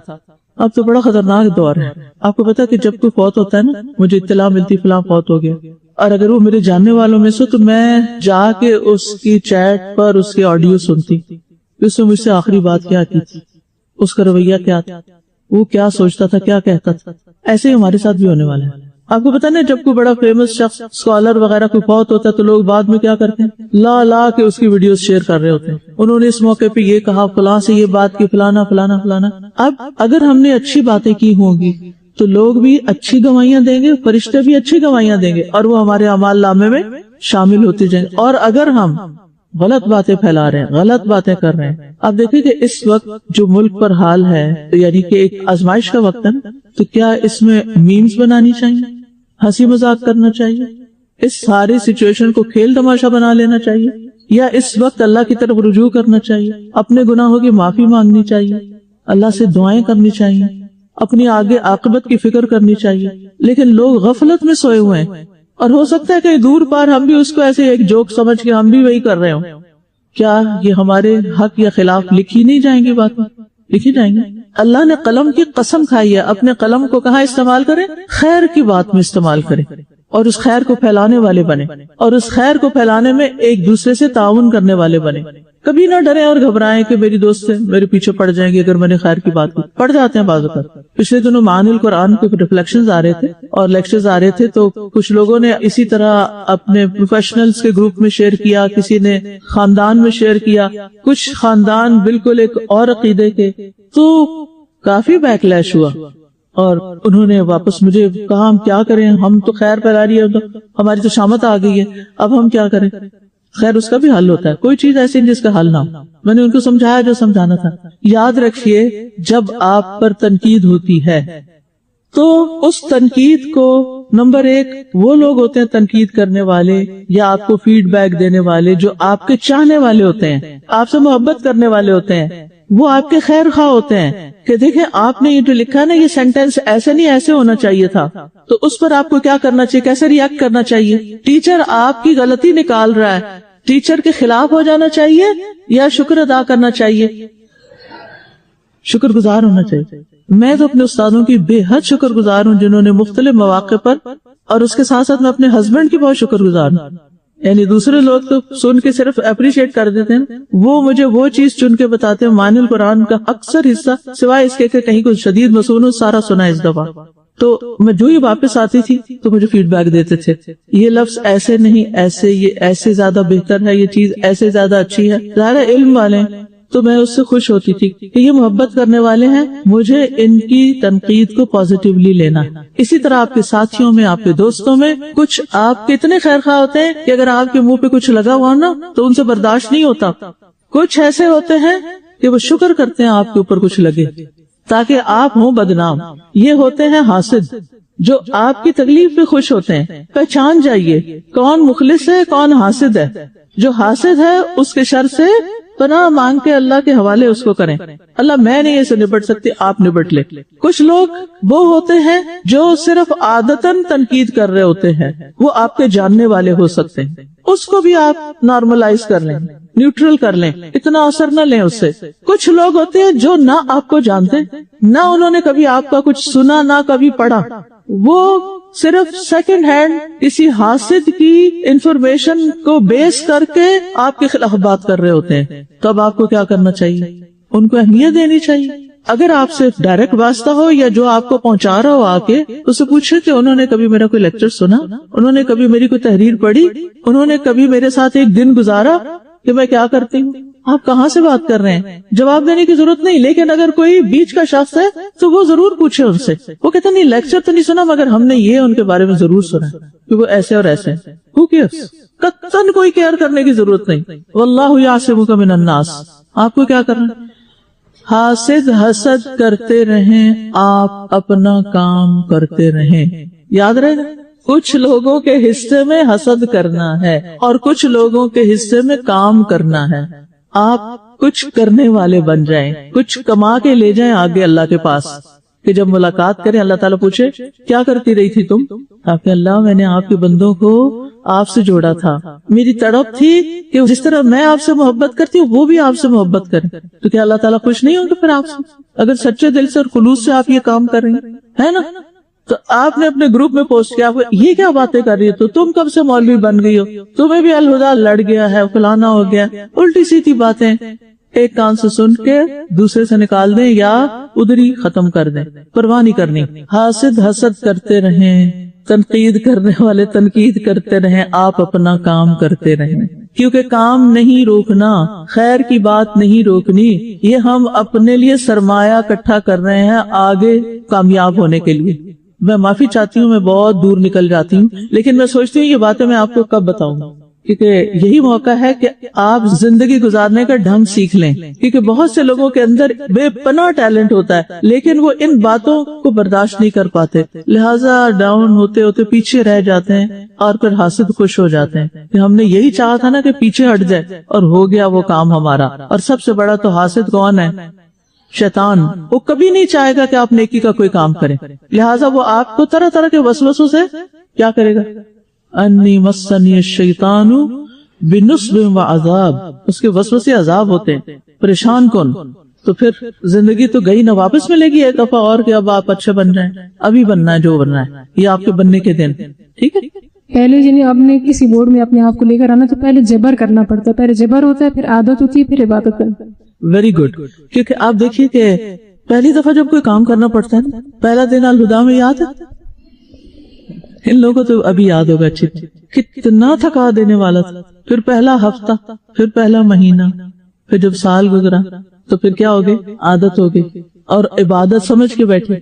اب تو بڑا خطرناک دور ہے۔ آپ کو پتا کہ جب کوئی فوت ہوتا ہے نا، مجھے اطلاع ملتی فلاں فوت ہو گیا، اور اگر وہ میرے جاننے والوں میں سے تو میں جا کے اس کی چیٹ پر اس کی آڈیو سنتی، اس نے مجھ سے آخری بات کیا کی تھی، اس کا رویہ کیا تھا، وہ کیا سوچتا تھا، کیا کہتا تھا۔ ایسے ہی ہمارے ساتھ بھی ہونے والا ہے۔ آپ کو پتا نا جب کوئی بڑا فیمس شخص، اسکالر وغیرہ کوئی فوت ہوتا ہے تو لوگ بعد میں کیا کرتے ہیں؟ لا کے اس کی ویڈیوز شیئر کر رہے ہوتے ہیں، انہوں نے اس موقع پہ یہ کہا، فلاں سے یہ بات کی، فلانا فلانا فلانا۔ اب اگر ہم نے اچھی باتیں کی ہوں گی تو لوگ بھی اچھی گواہیاں دیں گے، فرشتے بھی اچھی گواہیاں دیں گے اور وہ ہمارے اعمال نامے میں شامل ہوتے جائیں گے۔ اور اگر ہم غلط باتیں پھیلا رہے ہیں، غلط باتیں کر رہے ہیں، آپ دیکھیں کہ اس وقت جو ملک پر حال ہے، یعنی کہ ایک آزمائش کا وقت ہے، تو کیا اس میں میمز بنانی چاہیے، ہنسی مذاق کرنا چاہیے، اس ساری سچویشن کو کھیل تماشا بنا لینا چاہیے، یا اس وقت اللہ کی طرف رجوع کرنا چاہیے، اپنے گناہوں کی معافی مانگنی چاہیے، اللہ سے دعائیں کرنی چاہیے، اپنی آگے عاقبت کی فکر کرنی چاہیے۔ لیکن لوگ غفلت میں سوئے ہوئے ہیں، اور ہو سکتا ہے کہ دور پار ہم بھی اس کو ایسے ایک جوک سمجھ کے ہم بھی وہی کر رہے ہوں۔ کیا یہ ہمارے حق یا خلاف لکھی نہیں جائیں گی باتیں؟ لکھی جائیں گی۔ اللہ نے قلم کی قسم کھائی ہے، اپنے قلم کو کہاں استعمال کریں؟ خیر کی بات میں استعمال کریں، اور اس خیر کو پھیلانے والے بنے، اور اس خیر کو پھیلانے میں ایک دوسرے سے تعاون کرنے والے بنے۔ کبھی نہ ڈریں اور گھبرائیں کہ میری دوست سے میرے پیچھے پڑ جائیں گے اگر میں نے خیر کی بات کی۔ پڑ جاتے ہیں بعض اوقات۔ پچھلے دنوں معانی القرآن کے ریفلیکشنز آ رہے تھے اور لیکچرز آ رہے تھے، تو کچھ لوگوں نے اسی طرح اپنے پروفیشنلز کے گروپ میں شیئر کیا، کسی نے خاندان میں شیئر کیا، کچھ خاندان بالکل ایک اور عقیدے کے، تو کافی بیک لیش ہوا، اور انہوں نے واپس مجھے کہا ہم کیا کریں، ہم تو خیر پھیلا رہی ہے، ہماری تو شامت آ گئی ہے، اب ہم کیا کریں؟ خیر اس کا بھی حل ہوتا ہے، کوئی چیز ایسی نہیں جس کا حل نہ ہو۔ میں نے ان کو سمجھایا جو سمجھانا تھا۔ یاد رکھیے، جب آپ پر تنقید ہوتی ہے تو اس تنقید کو نمبر 1 وہ لوگ ہوتے ہیں تنقید کرنے والے یا آپ کو فیڈ بیک دینے والے جو آپ کے چاہنے والے ہوتے ہیں، آپ سے محبت کرنے والے ہوتے ہیں، وہ آپ کے خیر خواہ ہوتے ہیں کہ دیکھیں آپ نے یہ جو لکھا ہے نا، یہ سینٹینس ایسے نہیں ایسے ہونا چاہیے تھا، تو اس پر آپ کو کیا کرنا چاہیے، کیسے ریئیکٹ کرنا چاہیے۔ ٹیچر آپ کی غلطی نکال رہا ہے، ٹیچر کے خلاف ہو جانا چاہیے یا شکر ادا کرنا چاہیے؟ شکر گزار ہونا چاہیے۔ میں تو اپنے استادوں کی بے حد شکر گزار ہوں جنہوں نے مختلف مواقع پر، اور اس کے ساتھ ساتھ میں اپنے ہسبینڈ کی بہت شکر گزار ہوں۔ یعنی دوسرے لوگ تو سن کے صرف اپریشیٹ کر دیتے ہیں، وہ مجھے وہ چیز چن کے بتاتے ہیں۔ معانی القرآن کا اکثر حصہ سوائے اس کے کہ کہیں کوئی شدید مصون سارا سنا اس دفعہ، تو میں جو ہی واپس آتی تھی تو مجھے فیڈ بیک دیتے تھے، یہ لفظ ایسے نہیں ایسے، یہ ایسے زیادہ بہتر ہے، یہ چیز ایسے زیادہ اچھی ہے۔ ظاہر علم والے تو میں اس سے خوش ہوتی تھی کہ یہ محبت کرنے والے ہیں، مجھے ان کی تنقید کو پازیٹیولی لینا ہے۔ اسی طرح آپ کے ساتھیوں میں، آپ کے دوستوں میں کچھ آپ کے اتنے خیر خواہ ہوتے ہیں کہ اگر آپ کے منہ پہ کچھ لگا ہوا نا تو ان سے برداشت نہیں ہوتا۔ کچھ ایسے ہوتے ہیں کہ وہ شکر کرتے ہیں آپ کے اوپر کچھ لگے تاکہ آپ ہوں بدنام۔ یہ ہوتے ہیں حاسد جو آپ کی تکلیف پہ خوش ہوتے ہیں۔ پہچان جائیے کون مخلص ہے کون حاسد ہے۔ جو حاسد ہے اس کے شر سے پناہ مانگ کے اللہ کے حوالے اس کو کریں، اللہ میں نہیں اسے نبٹ سکتی، آپ نبٹ لے۔ کچھ لوگ وہ ہوتے ہیں جو صرف عادتاً تنقید کر رہے ہوتے ہیں، وہ آپ کے جاننے والے ہو سکتے ہیں، اس کو بھی آپ نارملائز کر لیں، نیوٹرل کر لیں، اتنا اثر نہ لیں اس سے۔ کچھ لوگ ہوتے ہیں جو نہ آپ کو جانتے، نہ انہوں نے کبھی آپ کا کچھ سنا، نہ کبھی پڑھا، وہ صرف سیکنڈ ہینڈ کسی حاسد کی انفارمیشن کو بیس کر کے آپ کے خلاف بات کر رہے ہوتے ہیں، تو اب آپ کو کیا کرنا چاہیے؟ ان کو اہمیت دینی چاہیے. اگر آپ سے ڈائریکٹ واسطہ ہو یا جو آپ کو پہنچا رہا ہو آ کے، اس سے پوچھے کہ انہوں نے کبھی میرا کوئی لیکچر سنا، انہوں نے کبھی میری کوئی تحریر پڑھی، انہوں نے کبھی میرے ساتھ ایک دن گزارا کہ میں کیا کرتی ہوں. آپ کہاں سے بات کر رہے ہیں؟ جواب دینے کی ضرورت نہیں، لیکن اگر کوئی بیچ کا شخص ہے تو وہ ضرور پوچھے ان سے. وہ کہتا نہیں لیکچر تو نہیں سنا، مگر ہم نے یہ ان کے بارے میں ضرور سنا کہ وہ ایسے اور ایسے. Who cares؟ قطعاً کوئی کیئر کرنے کی ضرورت نہیں. واللہ یعصمک من الناس. آپ کو کیا کرنا؟ حاسد حسد کرتے رہیں، آپ اپنا کام کرتے رہیں. یاد رہے، کچھ لوگوں کے حصے میں حسد کرنا ہے اور کچھ لوگوں کے حصے میں کام کرنا ہے. آپ کچھ کرنے والے بن جائیں، کچھ کما کے لے جائیں آگے اللہ کے پاس، کہ جب ملاقات کریں اللہ تعالیٰ پوچھے کیا کرتی رہی تھی تم؟ آپ کہ اللہ میں نے آپ کے بندوں کو آپ سے جوڑا تھا، میری تڑپ تھی کہ جس طرح میں آپ سے محبت کرتی ہوں وہ بھی آپ سے محبت کریں. تو کیا اللہ تعالیٰ خوش نہیں ہوں گے پھر آپ سے، اگر سچے دل سے اور خلوص سے آپ یہ کام کر رہے ہیں، ہے نا؟ تو آپ نے اپنے گروپ میں پوسٹ کیا یہ کیا باتیں کر رہی ہو، تو تم کب سے مولوی بن گئی ہو، تمہیں بھی الہدا لڑ گیا ہے، فلانا ہو گیا. الٹی سیدھی باتیں ایک کان سے سن کے دوسرے سے نکال دیں یا ادھر ہی ختم کر دیں، پرواہ نہیں کرنی. حاسد حسد کرتے رہیں، تنقید کرنے والے تنقید کرتے رہیں، آپ اپنا کام کرتے رہیں. کیونکہ کام نہیں روکنا، خیر کی بات نہیں روکنی، یہ ہم اپنے لیے سرمایہ اکٹھا کر رہے ہیں آگے کامیاب ہونے کے لیے. میں معافی چاہتی ہوں، میں بہت دور نکل جاتی ہوں، لیکن میں سوچتی ہوں یہ باتیں میں آپ کو کب بتاؤں، کیونکہ یہی موقع ہے کہ آپ زندگی گزارنے کا ڈھنگ سیکھ لیں. کیونکہ بہت سے لوگوں کے اندر بے پناہ ٹیلنٹ ہوتا ہے لیکن وہ ان باتوں کو برداشت نہیں کر پاتے، لہٰذا ڈاؤن ہوتے ہوتے پیچھے رہ جاتے ہیں اور پھر حاسد خوش ہو جاتے ہیں کہ ہم نے یہی چاہا تھا نا کہ پیچھے ہٹ جائے اور ہو گیا وہ کام ہمارا. اور سب سے بڑا تو حاسد کون ہے؟ شیطان. وہ کبھی نہیں چاہے گا کہ آپ نیکی کا کوئی کام کریں، لہٰذا وہ آپ کو طرح طرح کے وسوسوں سے کیا کرے گا؟ انی مسنی الشیطان بنصب وعذاب. اس کے وسوسے عذاب ہوتے ہیں، پریشان کن. تو پھر زندگی تو گئی نہ واپس ملے گی ایک دفعہ اور کہ اب آپ اچھے بن جائیں. ابھی بننا ہے جو بننا ہے، یہ آپ کے بننے کے دن. ٹھیک ہے، پہلے یعنی آپ نے کسی بورڈ میں اپنے آپ کو لے کر آنا تو پہلے جبر کرنا پڑتا ہے، پہلے جبر ہوتا ہے، پھر عادت ہوتی ہے، پھر عبادت کرنا. Very good. کیونکہ آپ دیکھیے کہ پہلی دفعہ جب کوئی کام کرنا پڑتا ہے نا، پہلا دن الہدا میں یاد ہے، ان لوگوں کو تو ابھی یاد ہوگا اچھی کتنا تھکا دینے والا تھا. پھر پہلا ہفتہ، پھر پہلا مہینہ، پھر جب سال گزرا تو پھر کیا ہو گئی؟ عادت ہو گئی اور عبادت سمجھ کے بیٹھے.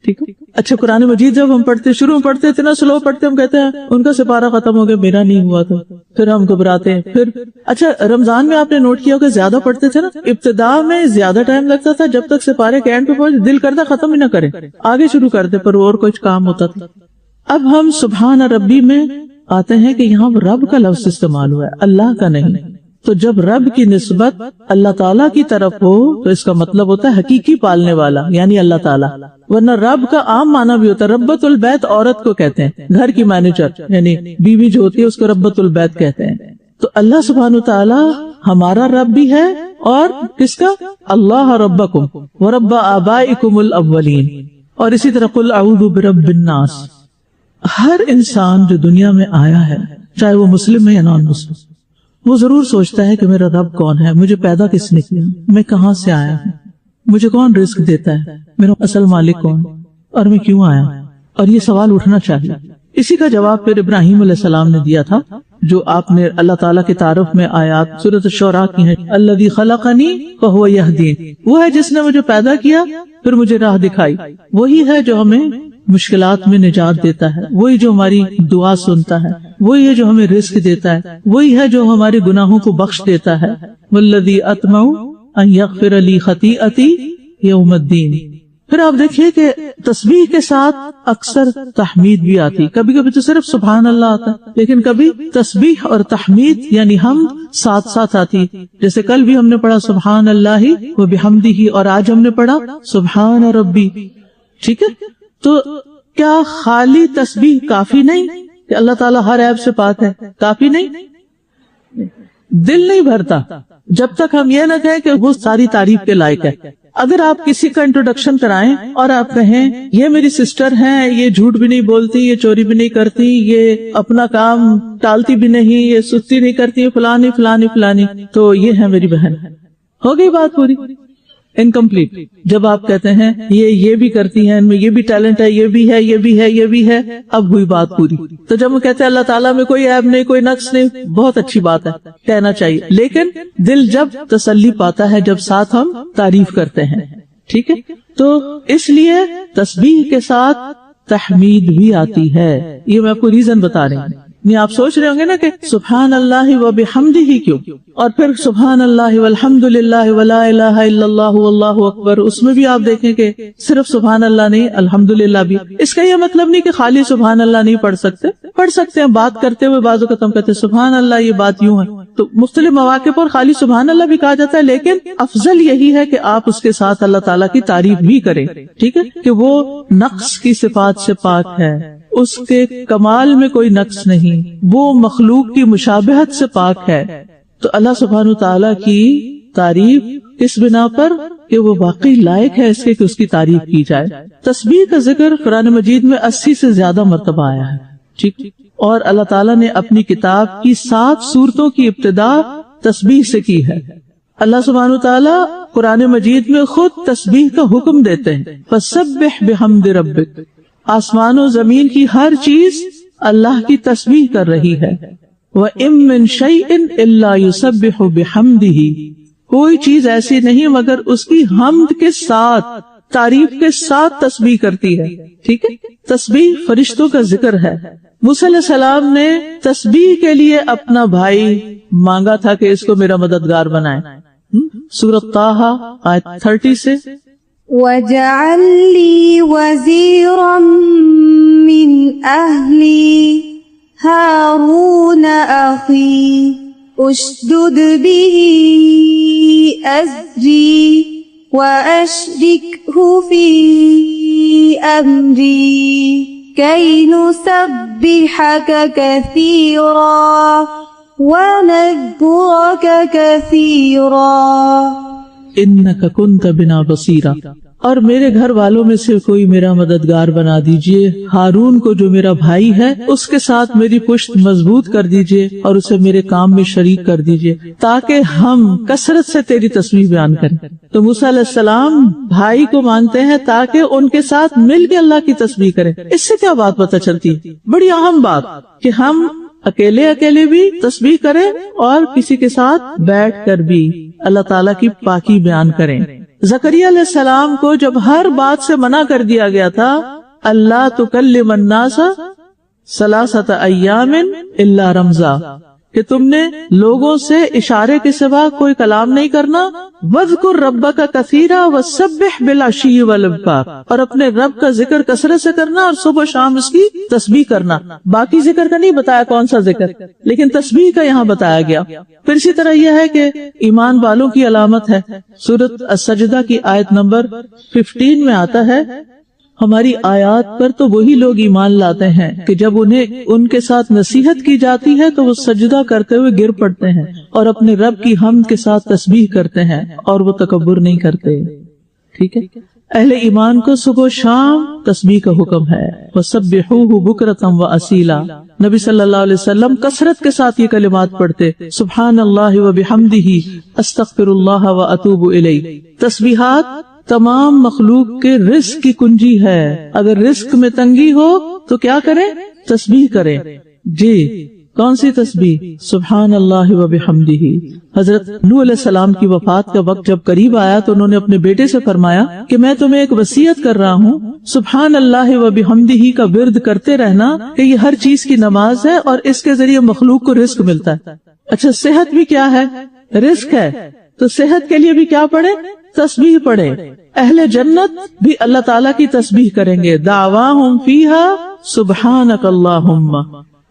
ٹھیک ہے. اچھا قرآن مجید جب ہم پڑھتے، شروع میں پڑھتے اتنا سلو پڑھتے، ہم کہتے ہیں ان کا سپارہ ختم ہو گیا، میرا نہیں ہوا تھا، پھر ہم گھبراتے ہیں. پھر اچھا رمضان میں آپ نے نوٹ کیا کہ زیادہ پڑھتے تھے نا، ابتدا میں زیادہ ٹائم لگتا تھا، جب تک سپارے کے اینڈ پہ پہنچ دل کرتا ختم ہی نہ کریں، آگے شروع کرتے، پر اور کچھ کام ہوتا تھا. اب ہم سبحان ربی میں آتے ہیں کہ یہاں رب کا لفظ استعمال ہوا ہے، اللہ کا نہیں. تو جب رب کی نسبت اللہ تعالیٰ کی طرف ہو تو اس کا مطلب ہوتا ہے حقیقی پالنے والا، یعنی اللہ تعالیٰ. ورنہ رب کا عام معنی بھی ہوتا ہے، ربۃ البیت عورت کو کہتے ہیں، گھر کی مینیجر یعنی بیوی جو ہوتی ہے اس کو ربۃ البیت کہتے ہیں. تو اللہ سبحانہ وتعالیٰ ہمارا رب بھی ہے، اور کس کا؟ اللہ ربکم ورب آبائکم الاولین. اور اسی طرح قل اعوذ برب الناس. ہر انسان جو دنیا میں آیا ہے، چاہے وہ مسلم ہے یا نان مسلم، وہ ضرور سوچتا ہے کہ میرا رب کون ہے، مجھے پیدا کس نے کیا، میں کہاں سے آیا ہوں، مجھے کون رزق دیتا ہے، میرا اصل مالک کون، اور میں کیوں آیا. اور یہ سوال اٹھنا چاہیے. اسی کا جواب پھر ابراہیم علیہ السلام نے دیا تھا، جو آپ نے اللہ تعالیٰ کے تعارف میں آیات سورۃ الشعراء کی ہیں، الذی خلقنی فہو یہدین. وہ ہے جس نے مجھے پیدا کیا پھر مجھے راہ دکھائی. وہی ہے جو ہمیں مشکلات میں نجات دیتا ہے، وہی جو ہماری دعا سنتا ہے، وہی ہے جو ہمیں رزق دیتا ہے، وہی ہے جو ہمارے گناہوں کو بخش دیتا ہے. والذی اطمع ان یغفر لی خطیئتی یوم الدین. پھر آپ دیکھیے کہ تسبیح کے ساتھ اکثر تحمید بھی آتی، کبھی کبھی تو صرف سبحان اللہ آتا ہے، لیکن کبھی تسبیح اور تحمید یعنی حمد ساتھ ساتھ آتی. جیسے کل بھی ہم نے پڑھا سبحان اللہ و بحمدہ، اور آج ہم نے پڑھا سبحان ربی. ٹھیک ہے. تو کیا خالی تسبیح کافی نہیں کہ اللہ تعالیٰ ہر عیب سے پاک ہے؟ کافی نہیں. دل نہیں بھرتا جب تک ہم یہ نہ کہیں کہ وہ ساری تعریف کے لائق ہے. اگر آپ کسی کا انٹروڈکشن کرائیں اور آپ کہیں یہ میری سسٹر ہیں، یہ جھوٹ بھی نہیں بولتی، یہ چوری بھی نہیں کرتی، یہ اپنا کام ٹالتی بھی نہیں، یہ سستی نہیں کرتی، فلانی فلانی فلانی، تو یہ ہے میری بہن، ہو گئی بات پوری؟ انکمپلیٹ. جب آپ کہتے ہیں یہ بھی کرتی ہیں، ان میں یہ بھی ٹیلنٹ ہے، یہ بھی ہے، یہ بھی ہے، یہ بھی ہے، اب ہوئی بات پوری. تو جب ہم کہتے ہیں اللہ تعالیٰ میں کوئی عیب نہیں، کوئی نقص نہیں، بہت اچھی بات ہے، کہنا چاہیے. لیکن دل جب تسلی پاتا ہے جب ساتھ ہم تعریف کرتے ہیں، ٹھیک ہے؟ تو اس لیے تسبیح کے ساتھ تحمید بھی آتی ہے. یہ میں آپ کو ریزن بتا رہی ہوں. نہیں آپ سوچ رہے ہوں گے نا کہ سبحان اللہ و بحمدہ کیوں، اور پھر سبحان اللہ والحمد للہ ولا الہ الا اللہ واللہ اکبر، اس میں بھی آپ دیکھیں کہ صرف سبحان اللہ نہیں، الحمد للہ بھی. اس کا یہ مطلب نہیں کہ خالی سبحان اللہ نہیں پڑھ سکتے ہیں. بات کرتے ہوئے بعض اوقات ہم کہتے ہیں سبحان اللہ، یہ بات یوں ہے، تو مختلف مواقع پر خالی سبحان اللہ بھی کہا جاتا ہے، لیکن افضل یہی ہے کہ آپ اس کے ساتھ اللہ تعالیٰ کی تعریف بھی کریں، ٹھیک ہے؟ کہ وہ نقص کی صفات سے پاک ہے، اس کے کمال میں کوئی نقص نہیں، وہ مخلوق کی مشابہت سے پاک ہے. تو اللہ سبحانہ تعالیٰ کی تعریف اس بنا پر کہ وہ واقعی لائق ہے اس کے کہ اس کی تعریف کی جائے. تسبیح کا ذکر قرآن مجید میں 80 سے زیادہ مرتبہ آیا ہے، ٹھیک، اور اللہ تعالیٰ نے اپنی کتاب کی 7 سورتوں کی ابتدا تسبیح سے کی ہے. اللہ سبحانہ تعالیٰ قرآن مجید میں خود تسبیح کا حکم دیتے ہیں، فسبح بحمد ربک. آسمان و زمین کی ہر چیز اللہ کی تسبیح کر رہی ہے. وَإِن مِّن شَيْءٍ إِلَّا يُسَبِّحُ بِحَمْدِهِ، کوئی چیز ایسی نہیں مگر اس کی حمد کے ساتھ، تعریف کے ساتھ تسبیح کرتی ہے، ٹھیک ہے؟ تسبیح فرشتوں کا ذکر ہے. موسیٰ علیہ السلام نے تسبیح کے لیے اپنا بھائی مانگا تھا کہ اس کو میرا مددگار بنائے. سورۃ طٰہٰ آیت 30 سے وَاجْعَل لِّي وَزِيرًا مِّنْ أَهْلِي هَارُونَ أَخِي اشْدُدْ بِهِ أَزْرِي وَأَشْرِكْهُ فِي أَمْرِي كَيْ نُسَبِّحَكَ كَثِيرًا وَنَذْكُرَكَ كَثِيرًا اِنَّكَ كُنْتَ بِنَا بَصِيرًا. اور میرے گھر والوں میں سے کوئی میرا مددگار بنا دیجئے، ہارون کو جو میرا بھائی ہے اس کے ساتھ میری پشت مضبوط کر دیجئے اور اسے میرے کام میں شریک کر دیجئے تاکہ ہم کثرت سے تیری تسبیح بیان کریں. تو موسیٰ علیہ السلام بھائی کو مانگتے ہیں تاکہ ان کے ساتھ مل کے اللہ کی تسبیح کریں. اس سے کیا بات پتہ چلتی ہے؟ بڑی اہم بات کہ ہم اکیلے بھی تسبیح کریں اور کسی کے ساتھ بیٹھ کر بھی اللہ تعالیٰ کی پاکی بیان کریں. زکریا علیہ السلام کو جب ہر بات سے منع کر دیا گیا تھا، اللہ تکلم الناس ثلاثۃ ایام الا رمزا، کہ تم نے لوگوں سے اشارے کے سوا کوئی کلام نہیں کرنا. وَاذْكُرْ رَبَّكَ كَثِيرًا وَسَبِّحْ بِالْعَشِيِّ وَالْإِبْكَارِ، اور اپنے رب کا ذکر کثرت سے کرنا اور صبح شام اس کی تسبیح کرنا. باقی ذکر کا نہیں بتایا کون سا ذکر، لیکن تسبیح کا یہاں بتایا گیا. پھر اسی طرح یہ ہے کہ ایمان والوں کی علامت ہے. سورۃ السجدہ کی آیت نمبر 15 میں آتا ہے، ہماری آیات پر تو وہی لوگ ایمان لاتے ہیں کہ جب انہیں ان کے ساتھ نصیحت کی جاتی ہے تو وہ سجدہ کرتے ہوئے گر پڑتے ہیں اور اپنے رب کی حمد کے ساتھ تسبیح کرتے ہیں اور وہ تکبر نہیں کرتے. ٹھیک ہے، اہل ایمان کو صبح و شام تسبیح کا حکم ہے. وَسَبِّحُوهُ بُكْرَةً وَأَصِيلًا. نبی صلی اللہ علیہ وسلم کثرت کے ساتھ یہ کلمات پڑھتے، سبحان اللہ وبحمدہ، استغفر اللہ واتوب الیہ. تسبیحات تمام مخلوق کے رزق کی کنجی ہے. اگر رزق میں تنگی ہو تو کیا کریں؟ تسبیح کریں. جی کون سی تسبیح؟ سبحان اللہ وبحمدہ. حضرت نوح علیہ السلام کی وفات کا وقت جب قریب آیا تو انہوں نے اپنے بیٹے سے فرمایا کہ میں تمہیں ایک وصیت کر رہا ہوں، سبحان اللہ وبحمدہ کا ورد کرتے رہنا، کہ یہ ہر چیز کی نماز ہے اور اس کے ذریعے مخلوق کو رزق ملتا ہے. اچھا، صحت بھی کیا ہے؟ رزق ہے. تو صحت کے لیے بھی کیا پڑھے؟ تسبیح پڑھے. اہل جنت بھی اللہ تعالیٰ کی تسبیح کریں گے. دعواہم فیہا سبحانک اللہم.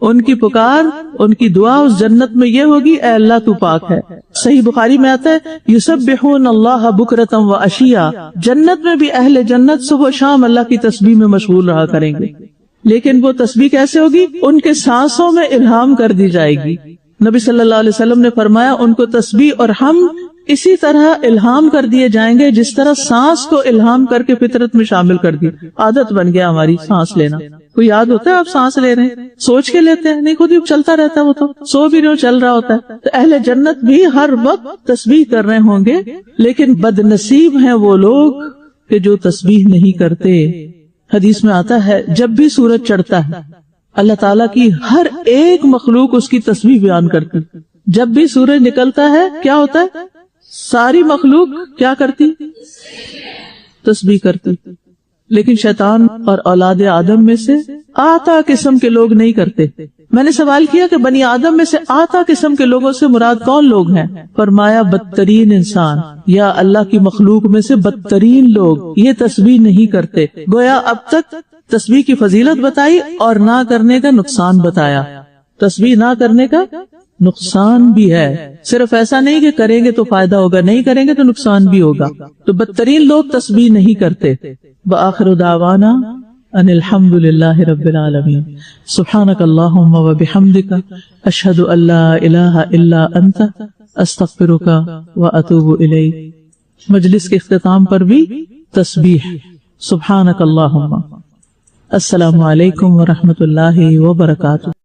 ان کی پکار، ان کی دعا اس جنت میں یہ ہوگی، اے اللہ تو پاک ہے. صحیح بخاری میں آتا ہے یسبحون اللہ بکرۃ وعشیا. جنت میں بھی اہل جنت صبح و شام اللہ کی تسبیح میں مشغول رہا کریں گے. لیکن وہ تسبیح کیسے ہوگی؟ ان کے سانسوں میں الہام کر دی جائے گی. نبی صلی اللہ علیہ وسلم نے فرمایا ان کو تسبیح اور حمد اسی طرح الہام کر دیے جائیں گے جس طرح سانس کو الہام کر کے فطرت میں شامل کر دی. عادت بن گیا ہماری سانس لینا. کوئی یاد ہوتا ہے آپ سانس لے رہے ہیں؟ سوچ کے لیتے ہیں؟ نہیں، خود ہی چلتا رہتا ہے، وہ تو سو بھی رہے چل رہا ہوتا ہے. تو اہل جنت بھی ہر وقت تسبیح کر رہے ہوں گے، لیکن بد نصیب ہیں وہ لوگ کہ جو تسبیح نہیں کرتے. حدیث میں آتا ہے جب بھی سورج چڑھتا ہے اللہ تعالیٰ کی ہر ایک مخلوق اس کی تسبیح بیان کرتی. جب بھی سورج نکلتا ہے کیا ہوتا ہے؟ ساری مخلوق کیا کرتی؟ تسبیح کرتی. لیکن شیطان اور اولاد آدم میں سے آتا قسم کے لوگ نہیں کرتے. میں نے سوال کیا کہ بنی آدم میں سے آتا قسم کے لوگوں سے مراد کون لوگ ہیں؟ فرمایا بدترین انسان یا اللہ کی مخلوق میں سے بدترین لوگ یہ تسبیح نہیں کرتے. گویا اب تک تسبیح کی فضیلت بتائی اور نہ کرنے کا نقصان بتایا. تسبیح نہ کرنے کا نقصان بھی ہے، صرف ایسا نہیں کہ کریں گے تو فائدہ ہوگا، نہیں کریں گے تو نقصان بھی ہوگا. تو بدترین لوگ تسبیح نہیں کرتے. وآخر دعوانا ان الحمد للہ رب العالمین. سبحانک اللہم و بحمدک اشہد ان لا الہ الا انت استغفرک و اتوب الیک. مجلس کے اختتام پر بھی تسبیح سبحانک اللہم. السلام علیکم ورحمۃ اللہ وبرکاتہ.